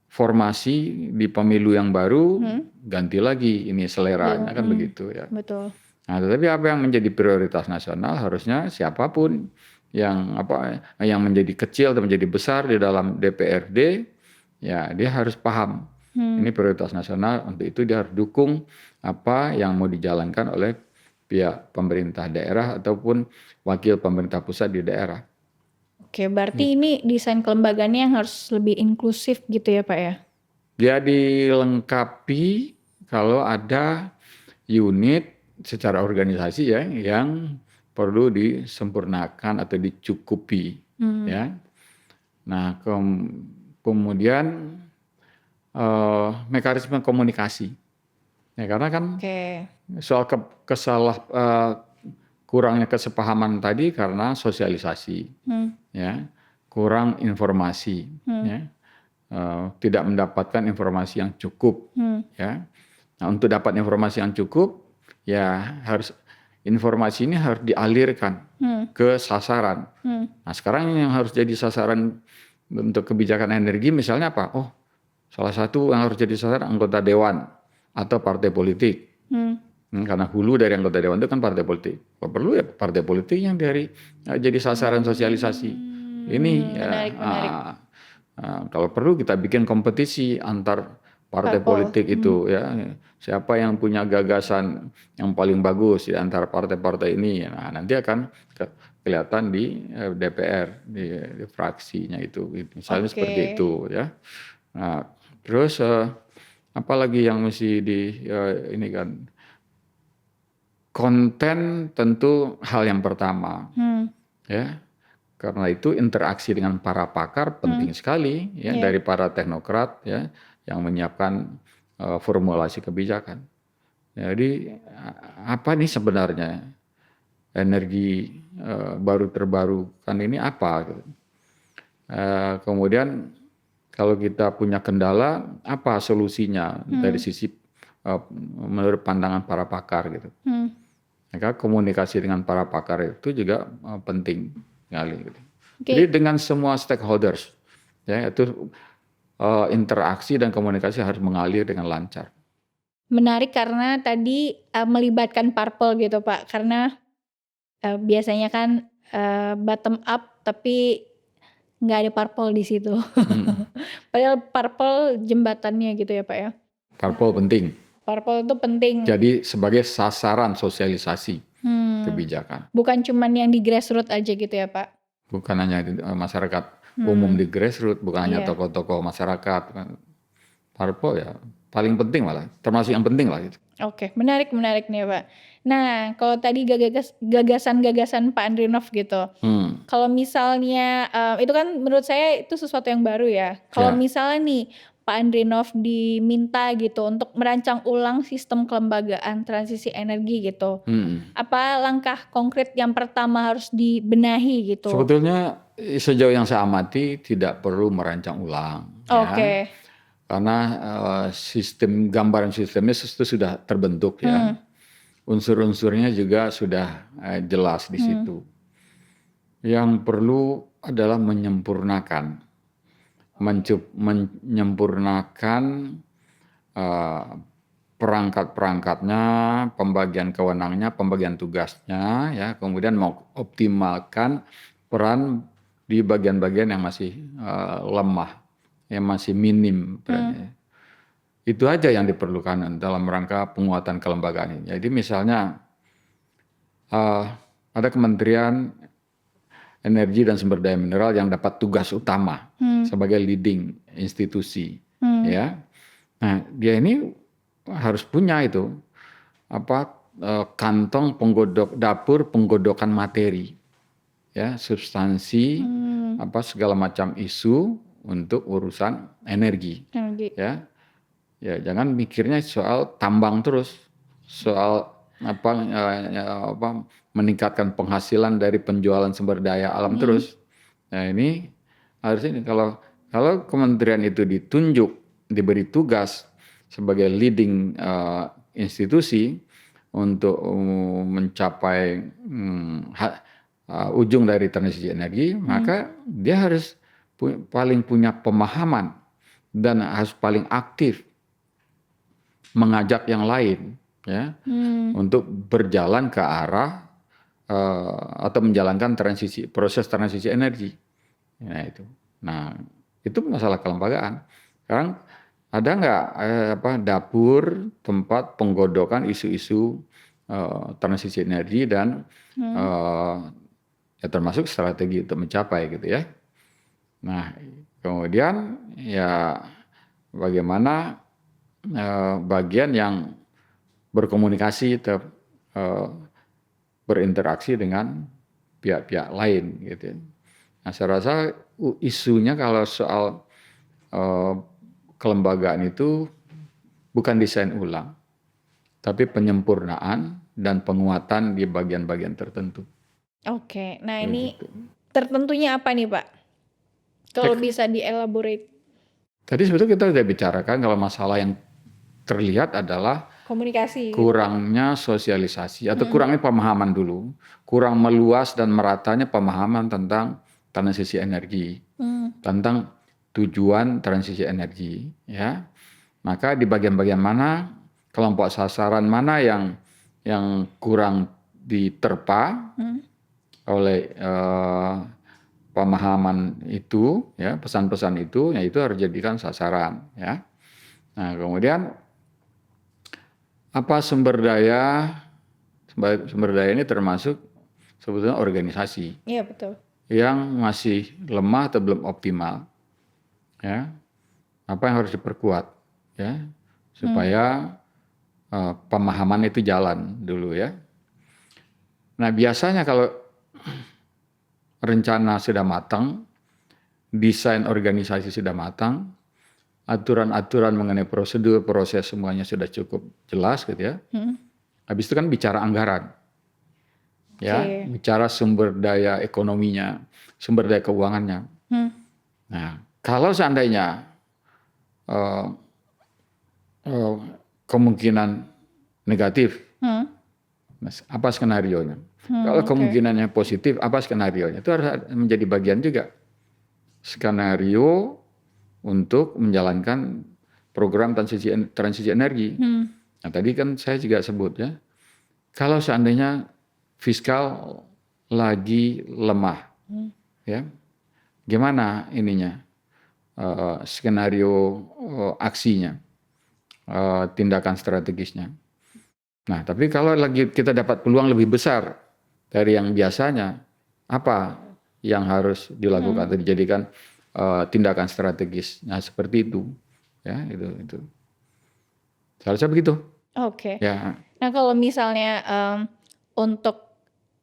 formasi di pemilu yang baru, ganti lagi ini seleranya kan begitu ya. Betul. Nah, tetapi apa yang menjadi prioritas nasional harusnya siapapun yang yang menjadi kecil atau menjadi besar di dalam DPRD, ya dia harus paham ini prioritas nasional. Untuk itu dia harus dukung apa yang mau dijalankan oleh pihak pemerintah daerah ataupun wakil pemerintah pusat di daerah. Oke, berarti ini desain kelembagaannya yang harus lebih inklusif gitu ya Pak ya? Dia dilengkapi kalau ada unit secara organisasi ya yang perlu disempurnakan atau dicukupi ya. Nah kemudian mekanisme komunikasi ya karena kan soal kurangnya kesepahaman tadi karena sosialisasi ya kurang informasi ya tidak mendapatkan informasi yang cukup ya. Nah untuk dapat informasi yang cukup ya harus informasi ini harus dialirkan ke sasaran. Nah sekarang yang harus jadi sasaran untuk kebijakan energi misalnya apa? Oh salah satu yang harus jadi sasaran anggota dewan atau partai politik. Karena hulu dari anggota dewan itu kan partai politik. Kalau perlu ya partai politik yang jadi sasaran sosialisasi. Ini menarik. kalau perlu kita bikin kompetisi antar partai politik itu ya. Siapa yang punya gagasan yang paling bagus di antara partai-partai ini. Nah, nanti akan kelihatan di DPR di fraksinya itu. Misalnya seperti itu ya. Nah, terus apalagi yang mesti ini kan konten tentu hal yang pertama ya karena itu interaksi dengan para pakar penting sekali ya dari para teknokrat ya yang menyiapkan formulasi kebijakan. Jadi apa nih sebenarnya energi baru terbarukan ini apa? Kemudian kalau kita punya kendala apa solusinya dari sisi menurut pandangan para pakar gitu. Maka komunikasi dengan para pakar itu juga penting sekali. Gitu. Jadi dengan semua stakeholders, ya itu interaksi dan komunikasi harus mengalir dengan lancar. Menarik karena tadi melibatkan parpol gitu Pak, karena biasanya kan bottom up tapi nggak ada parpol di situ. Padahal parpol jembatannya gitu ya Pak ya. Parpol penting. Parpol itu penting. Jadi sebagai sasaran sosialisasi kebijakan. Bukan cuman yang di grassroots aja gitu ya Pak. Bukan hanya masyarakat umum di grassroots, bukan hanya tokoh-tokoh masyarakat. Parpol ya paling penting malah, termasuk yang penting lah gitu. Oke, menarik nih Pak. Nah, kalau tadi gagasan-gagasan Pak Andrinov gitu. Kalau misalnya itu kan menurut saya itu sesuatu yang baru ya. Kalau misalnya nih Pak Andrinov diminta gitu untuk merancang ulang sistem kelembagaan transisi energi gitu. Apa langkah konkret yang pertama harus dibenahi gitu? Sebetulnya sejauh yang saya amati tidak perlu merancang ulang. Oke. Karena gambaran sistemnya itu sudah terbentuk ya. Unsur-unsurnya juga sudah jelas di situ. Yang perlu adalah menyempurnakan perangkat-perangkatnya, pembagian kewenangannya, pembagian tugasnya, ya. Kemudian mengoptimalkan peran di bagian-bagian yang masih lemah, yang masih minim perannya. Itu aja yang diperlukan dalam rangka penguatan kelembagaan ini. Jadi misalnya ada Kementerian Energi dan Sumber Daya Mineral yang dapat tugas utama sebagai leading institusi, ya. Nah, dia ini harus punya itu kantong dapur penggodokan materi, ya, substansi, segala macam isu untuk urusan energi. Ya, jangan mikirnya soal tambang terus, soal meningkatkan penghasilan dari penjualan sumber daya alam terus. Nah, ini harusnya kalau kementerian itu diberi tugas sebagai leading institusi untuk mencapai ujung dari transisi energi, maka dia harus paling punya pemahaman dan harus paling aktif mengajak yang lain, ya, untuk berjalan ke arah atau menjalankan proses transisi energi. Nah, itu masalah kelembagaan. Sekarang ada nggak dapur tempat penggodokan isu-isu transisi energi dan ya termasuk strategi untuk mencapai gitu ya. Nah, kemudian ya bagaimana bagian yang berkomunikasi berinteraksi dengan pihak-pihak lain gitu. Nah, saya rasa isunya kalau soal kelembagaan itu bukan desain ulang, tapi penyempurnaan dan penguatan di bagian-bagian tertentu. Oke, nah ini tertentunya apa nih Pak? Kalau bisa dielaborate. Tadi sebetulnya kita sudah bicarakan kalau masalah yang terlihat adalah komunikasi, kurangnya sosialisasi atau kurangnya pemahaman dulu, kurang meluas dan meratanya pemahaman tentang transisi energi, tentang tujuan transisi energi, ya. Maka di bagian-bagian mana, kelompok sasaran mana yang kurang diterpa oleh pemahaman itu, ya, pesan-pesan itu, ya itu harus dijadikan sasaran, ya. Nah, kemudian apa sumber daya ini termasuk sebetulnya organisasi. Iya, betul. Yang masih lemah atau belum optimal, ya. Apa yang harus diperkuat, ya, supaya pemahaman itu jalan dulu, ya. Nah, biasanya kalau rencana sudah matang, desain organisasi sudah matang, aturan-aturan mengenai prosedur, proses semuanya sudah cukup jelas gitu ya. Habis itu kan bicara anggaran. Ya, bicara sumber daya ekonominya, sumber daya keuangannya. Nah, kalau seandainya kemungkinan negatif, apa skenarionya? Kalau kemungkinannya positif, apa skenarionya? Itu harus menjadi bagian juga. Skenario untuk menjalankan program transisi energi. Nah tadi kan saya juga sebut ya, kalau seandainya fiskal lagi lemah, ya gimana ininya skenario aksinya, tindakan strategisnya. Nah tapi kalau lagi kita dapat peluang lebih besar dari yang biasanya, apa yang harus dilakukan atau dijadikan tindakan strategis? Nah seperti itu, ya itu. Seharusnya begitu. Oke. Ya. Nah kalau misalnya untuk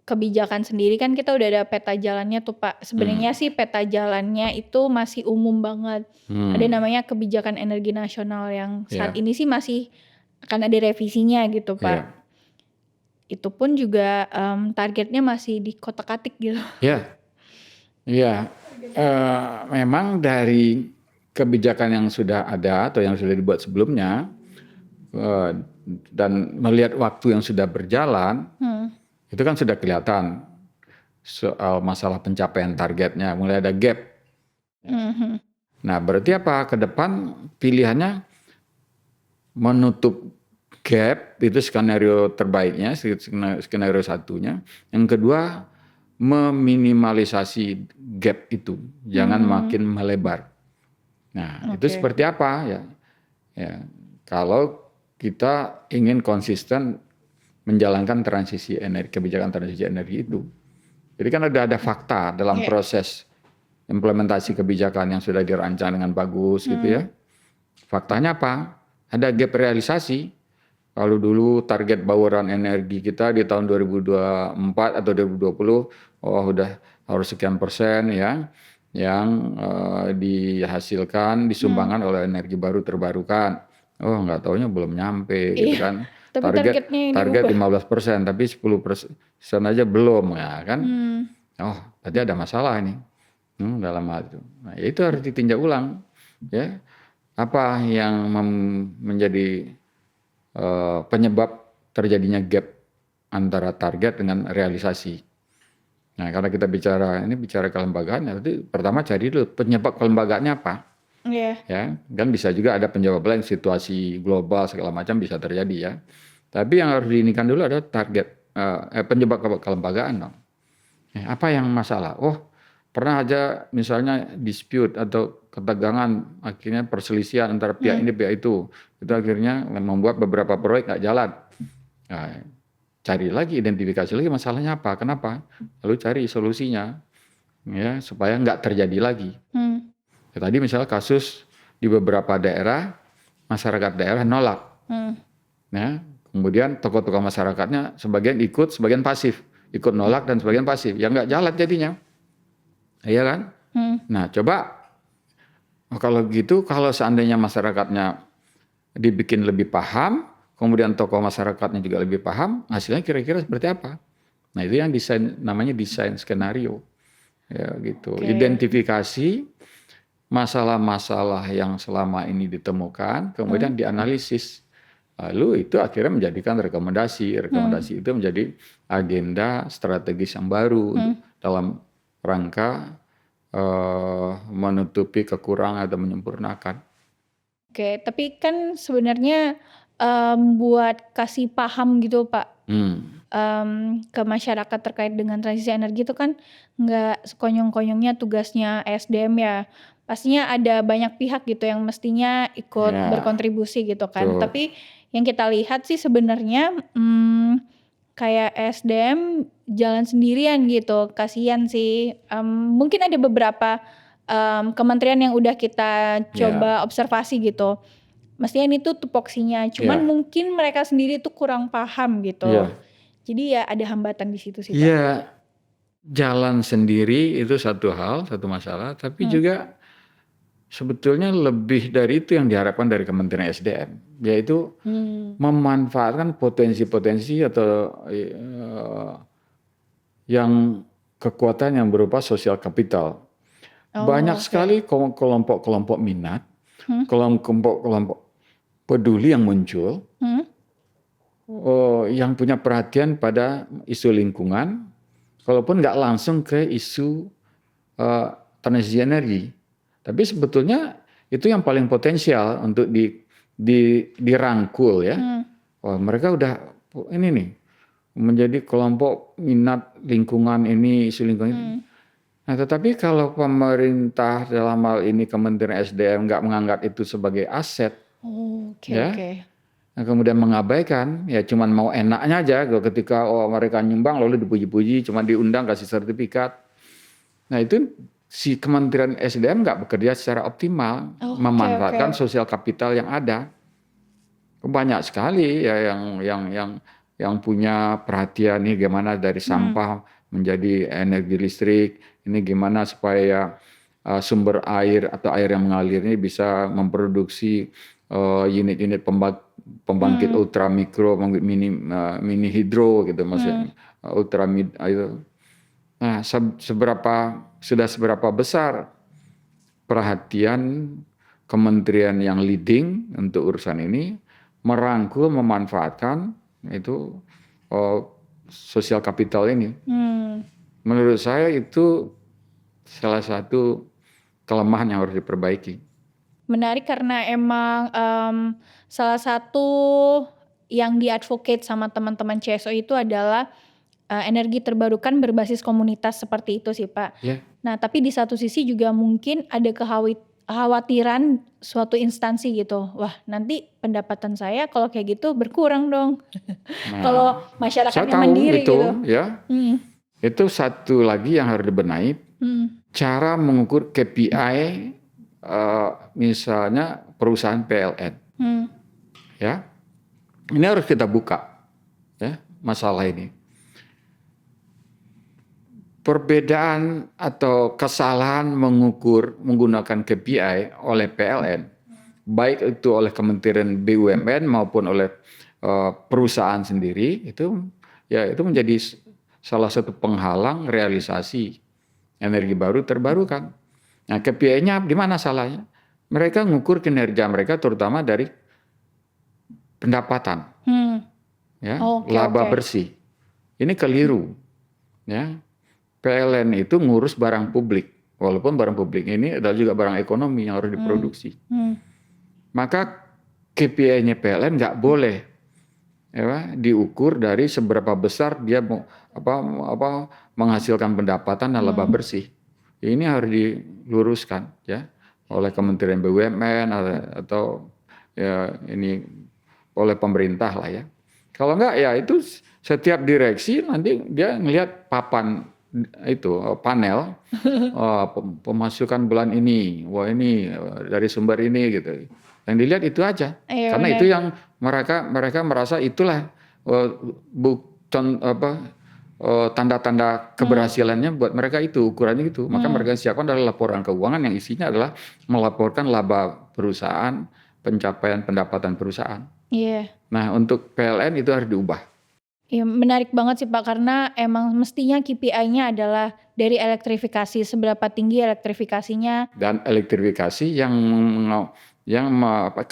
kebijakan sendiri kan kita udah ada peta jalannya tuh Pak. Sebenarnya sih peta jalannya itu masih umum banget. Ada namanya kebijakan energi nasional yang saat ini sih masih akan ada revisinya gitu Pak. Itu pun juga targetnya masih dikotak-atik gitu. Iya. Memang dari kebijakan yang sudah ada atau yang sudah dibuat sebelumnya dan melihat waktu yang sudah berjalan, itu kan sudah kelihatan soal masalah pencapaian targetnya, mulai ada gap. Nah berarti apa? Ke depan pilihannya menutup gap, itu skenario terbaiknya, skenario satunya. Yang kedua, meminimalisasi gap itu, jangan makin melebar. Nah itu seperti apa ya? Kalau kita ingin konsisten menjalankan transisi energi, kebijakan transisi energi itu. Jadi kan ada fakta dalam proses implementasi kebijakan yang sudah dirancang dengan bagus gitu ya. Faktanya apa? Ada gap realisasi. Kalau dulu target bauran energi kita di tahun 2024 atau 2020, udah harus sekian persen ya, yang dihasilkan, disumbangkan oleh energi baru terbarukan. Nggak taunya belum nyampe gitu kan. Target 15%, tapi 10% aja belum ya kan. Berarti ada masalah ini dalam hal itu. Nah, itu harus ditinjau ulang ya. Apa yang menjadi penyebab terjadinya gap antara target dengan realisasi. Nah, karena kita bicara kelembagaan, berarti pertama cari dulu penyebab kelembagaannya apa. Ya, kan bisa juga ada penyebab lain, situasi global segala macam bisa terjadi ya. Tapi yang harus diinikan dulu adalah target penyebab kelembagaan dong. Apa yang masalah? Pernah aja misalnya dispute atau ketegangan, akhirnya perselisihan antara pihak ini pihak itu akhirnya membuat beberapa proyek nggak jalan. Nah, cari lagi, identifikasi lagi masalahnya apa, kenapa, lalu cari solusinya ya supaya nggak terjadi lagi. Tadi misalnya kasus di beberapa daerah, masyarakat daerah nolak. Nah, kemudian tokoh-tokoh masyarakatnya sebagian ikut, sebagian pasif. Ikut nolak dan sebagian pasif. Ya nggak jalan jadinya. Iya kan? Nah, coba kalau gitu, kalau seandainya masyarakatnya dibikin lebih paham, kemudian tokoh masyarakatnya juga lebih paham, hasilnya kira-kira seperti apa? Nah, itu yang namanya desain skenario. Ya gitu. Identifikasi masalah-masalah yang selama ini ditemukan, kemudian dianalisis. Lalu itu akhirnya menjadikan rekomendasi itu menjadi agenda strategis yang baru dalam rangka menutupi kekurangan atau menyempurnakan. Tapi kan sebenarnya buat kasih paham gitu Pak, ke masyarakat terkait dengan transisi energi itu kan nggak sekonyong-konyongnya tugasnya SDM ya. Pastinya ada banyak pihak gitu yang mestinya ikut berkontribusi gitu kan. Tapi yang kita lihat sih sebenarnya kayak SDM jalan sendirian gitu, kasihan sih. Mungkin ada beberapa kementerian yang udah kita coba observasi gitu. Mestinya ini tuh tupoksinya, cuman mungkin mereka sendiri tuh kurang paham gitu. Jadi ya ada hambatan di situ sih Pak. Iya, jalan sendiri itu satu hal, satu masalah, tapi juga sebetulnya lebih dari itu yang diharapkan dari Kementerian SDM, yaitu memanfaatkan potensi-potensi atau yang kekuatan yang berupa sosial kapital. Banyak sekali kelompok-kelompok minat, kelompok-kelompok peduli yang muncul, yang punya perhatian pada isu lingkungan, walaupun nggak langsung ke isu transisi energi. Tapi sebetulnya itu yang paling potensial untuk dirangkul ya. Oh, mereka udah ini nih menjadi kelompok minat lingkungan ini, isu lingkungan ini. Nah, tetapi kalau pemerintah dalam hal ini Kementerian SDM nggak menganggap itu sebagai aset, nah, kemudian mengabaikan, ya cuman mau enaknya aja, ketika mereka nyumbang lalu dipuji-puji, cuma diundang kasih sertifikat. Nah itu si Kementerian SDM nggak bekerja secara optimal, memanfaatkan sosial kapital yang ada. Banyak sekali ya yang punya perhatian nih gimana dari sampah menjadi energi listrik, ini gimana supaya sumber air atau air yang mengalir ini bisa memproduksi unit-unit pembangkit ultramikro, mini hidro gitu maksudnya, ultramid itu. Nah, seberapa besar perhatian kementerian yang leading untuk urusan ini merangkul, memanfaatkan itu sosial kapital ini. Menurut saya itu salah satu kelemahan yang harus diperbaiki. Menarik karena emang salah satu yang diadvocate sama teman-teman CSO itu adalah energi terbarukan berbasis komunitas seperti itu sih Pak. Nah tapi di satu sisi juga mungkin ada kekhawatiran suatu instansi gitu. Wah nanti pendapatan saya kalau kayak gitu berkurang dong. Nah, kalau masyarakatnya mandiri itu, gitu. Ya. Itu satu lagi yang harus dibenahi. Cara mengukur KPI misalnya perusahaan PLN. Ya. Ini harus kita buka ya masalah ini. Perbedaan atau kesalahan mengukur menggunakan KPI oleh PLN, baik itu oleh Kementerian BUMN maupun oleh perusahaan sendiri, itu menjadi salah satu penghalang realisasi energi baru terbarukan. Nah, KPI-nya di mana salahnya? Mereka mengukur kinerja mereka terutama dari pendapatan, laba bersih. Ini keliru, ya. PLN itu ngurus barang publik, walaupun barang publik ini adalah juga barang ekonomi yang harus diproduksi. Maka KPI-nya PLN nggak boleh diukur dari seberapa besar dia menghasilkan pendapatan dan laba bersih. Ini harus diluruskan ya oleh Kementerian BUMN atau ya ini oleh pemerintah lah ya. Kalau enggak ya itu setiap direksi nanti dia ngelihat papan itu panel pemasukan bulan ini, wah ini dari sumber ini gitu. Yang dilihat itu aja, karena itu yang mereka merasa itulah tanda-tanda keberhasilannya buat mereka itu ukurannya itu. Maka mereka siapkan adalah laporan keuangan yang isinya adalah melaporkan laba perusahaan, pencapaian pendapatan perusahaan. Nah untuk PLN itu harus diubah. Ya, menarik banget sih Pak karena emang mestinya KPI-nya adalah dari elektrifikasi, seberapa tinggi elektrifikasinya dan elektrifikasi yang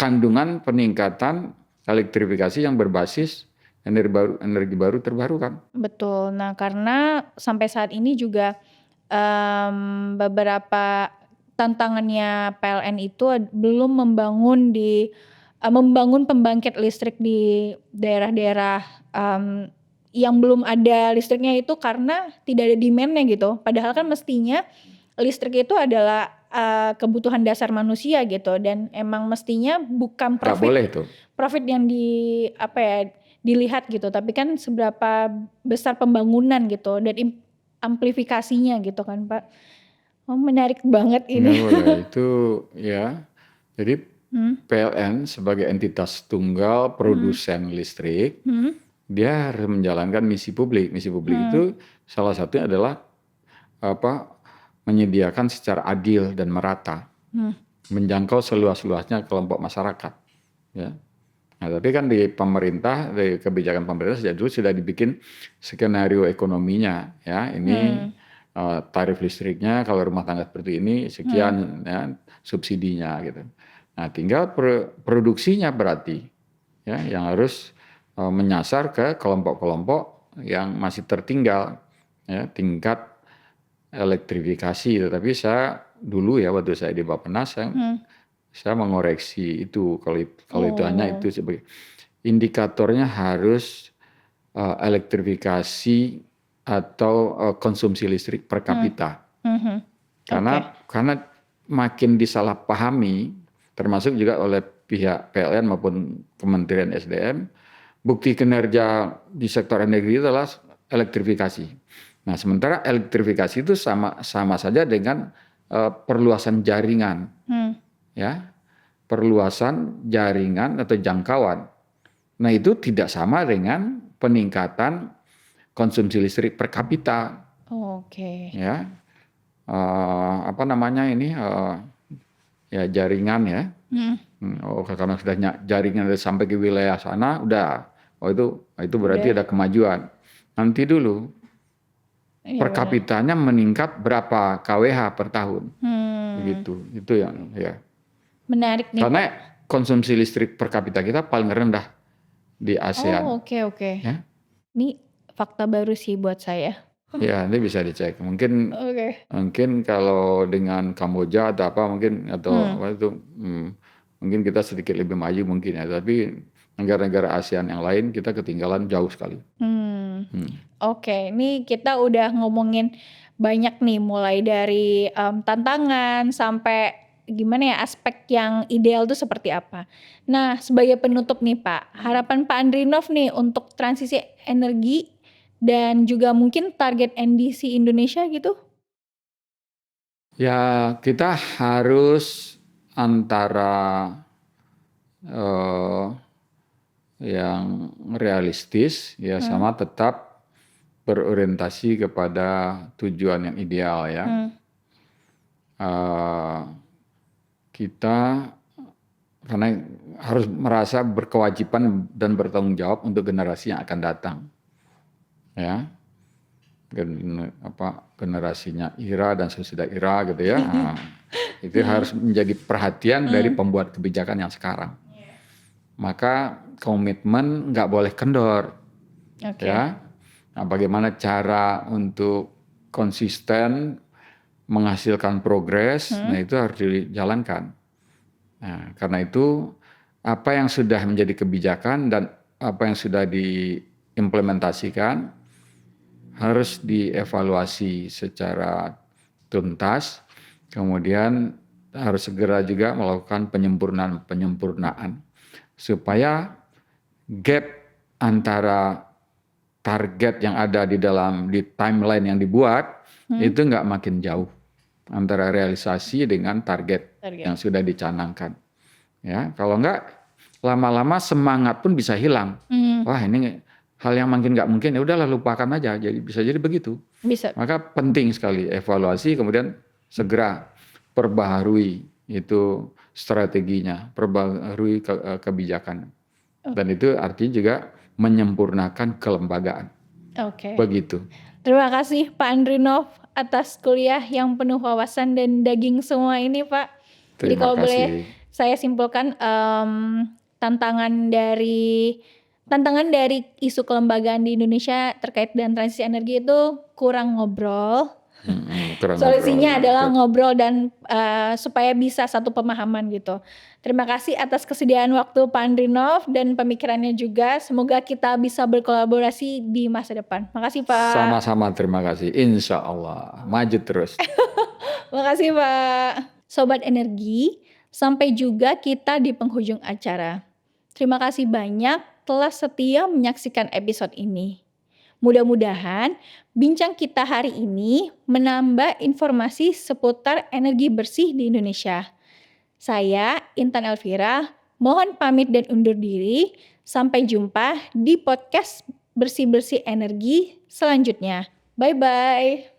kandungan peningkatan elektrifikasi yang berbasis energi baru terbarukan. Betul. Nah karena sampai saat ini juga beberapa tantangannya PLN itu belum membangun pembangkit listrik di daerah-daerah yang belum ada listriknya itu karena tidak ada demand-nya gitu. Padahal kan mestinya listrik itu adalah kebutuhan dasar manusia gitu dan emang mestinya bukan profit yang dilihat gitu, tapi kan seberapa besar pembangunan gitu dan amplifikasinya gitu kan Pak. Menarik banget ini. Itu ya. Jadi PLN sebagai entitas tunggal produsen listrik, dia harus menjalankan misi publik. Misi publik itu salah satunya adalah menyediakan secara adil dan merata, menjangkau seluas-luasnya kelompok masyarakat. Ya. Nah, tapi kan di kebijakan pemerintah sejak dulu sudah dibikin skenario ekonominya. Ya, ini tarif listriknya kalau rumah tangga seperti ini sekian ya, subsidinya gitu. Nah, tinggal produksinya berarti ya yang harus menyasar ke kelompok-kelompok yang masih tertinggal ya tingkat elektrifikasi. Tetapi saya dulu ya waktu saya di Bappenas saya mengoreksi itu kalau itu hanya itu sebagai indikatornya harus elektrifikasi atau konsumsi listrik per kapita. Karena makin disalahpahami, termasuk juga oleh pihak PLN maupun Kementerian SDM, bukti kinerja di sektor energi itu adalah elektrifikasi. Nah, sementara elektrifikasi itu sama saja dengan perluasan jaringan, ya, perluasan jaringan atau jangkauan. Nah, itu tidak sama dengan peningkatan konsumsi listrik per kapita. Ya, apa namanya ini ya jaringan ya. Karena sudah jaringan sampai ke wilayah sana, udah, itu berarti ada kemajuan. Nanti dulu per kapitanya meningkat berapa kWh per tahun, begitu. Itu yang ya. Menarik nih. Karena konsumsi listrik per kapita kita paling rendah di ASEAN. Oke. Ya? Ini fakta baru sih buat saya. Ya, ini bisa dicek. Mungkin kalau dengan Kamboja atau apa mungkin mungkin kita sedikit lebih maju mungkin ya. Tapi negara-negara ASEAN yang lain kita ketinggalan jauh sekali. Oke, ini kita udah ngomongin banyak nih, mulai dari tantangan sampai gimana ya aspek yang ideal itu seperti apa. Nah, sebagai penutup nih Pak, harapan Pak Andrinov nih untuk transisi energi dan juga mungkin target NDC Indonesia gitu? Ya, kita harus antara yang realistis ya sama tetap berorientasi kepada tujuan yang ideal ya. Kita karena harus merasa berkewajiban dan bertanggung jawab untuk generasi yang akan datang, ya, generasinya IRA dan sesudah IRA gitu ya. Itu harus menjadi perhatian dari pembuat kebijakan yang sekarang. Maka komitmen nggak boleh kendor, ya. Nah, bagaimana cara untuk konsisten menghasilkan progres, nah itu harus dijalankan. Nah, karena itu apa yang sudah menjadi kebijakan dan apa yang sudah diimplementasikan harus dievaluasi secara tuntas, kemudian harus segera juga melakukan penyempurnaan supaya gap antara target yang ada di timeline yang dibuat itu nggak makin jauh antara realisasi dengan target yang sudah dicanangkan. Ya, kalau nggak lama-lama semangat pun bisa hilang. Wah, ini hal yang makin nggak mungkin, ya udahlah lupakan aja. Jadi bisa jadi begitu. Maka penting sekali evaluasi, kemudian segera perbaharui itu strateginya, perbaharui kebijakan. Dan itu artinya juga menyempurnakan kelembagaan. Begitu. Terima kasih Pak Andrinov atas kuliah yang penuh wawasan dan daging semua ini Pak. Jadi kalau boleh saya simpulkan, tantangan dari isu kelembagaan di Indonesia terkait dengan transisi energi itu kurang ngobrol. Solusinya adalah ngobrol dan supaya bisa satu pemahaman gitu. Terima kasih atas kesediaan waktu Pak Andrinov dan pemikirannya juga. Semoga kita bisa berkolaborasi di masa depan. Makasih Pak. Sama-sama, terima kasih. Insya Allah maju terus. Makasih Pak. Sobat Energi, sampai juga kita di penghujung acara. Terima kasih banyak telah setia menyaksikan episode ini. Mudah-mudahan bincang kita hari ini menambah informasi seputar energi bersih di Indonesia. Saya Intan Elvira, mohon pamit dan undur diri. Sampai jumpa di podcast Bersih-Bersih Energi selanjutnya. Bye-bye.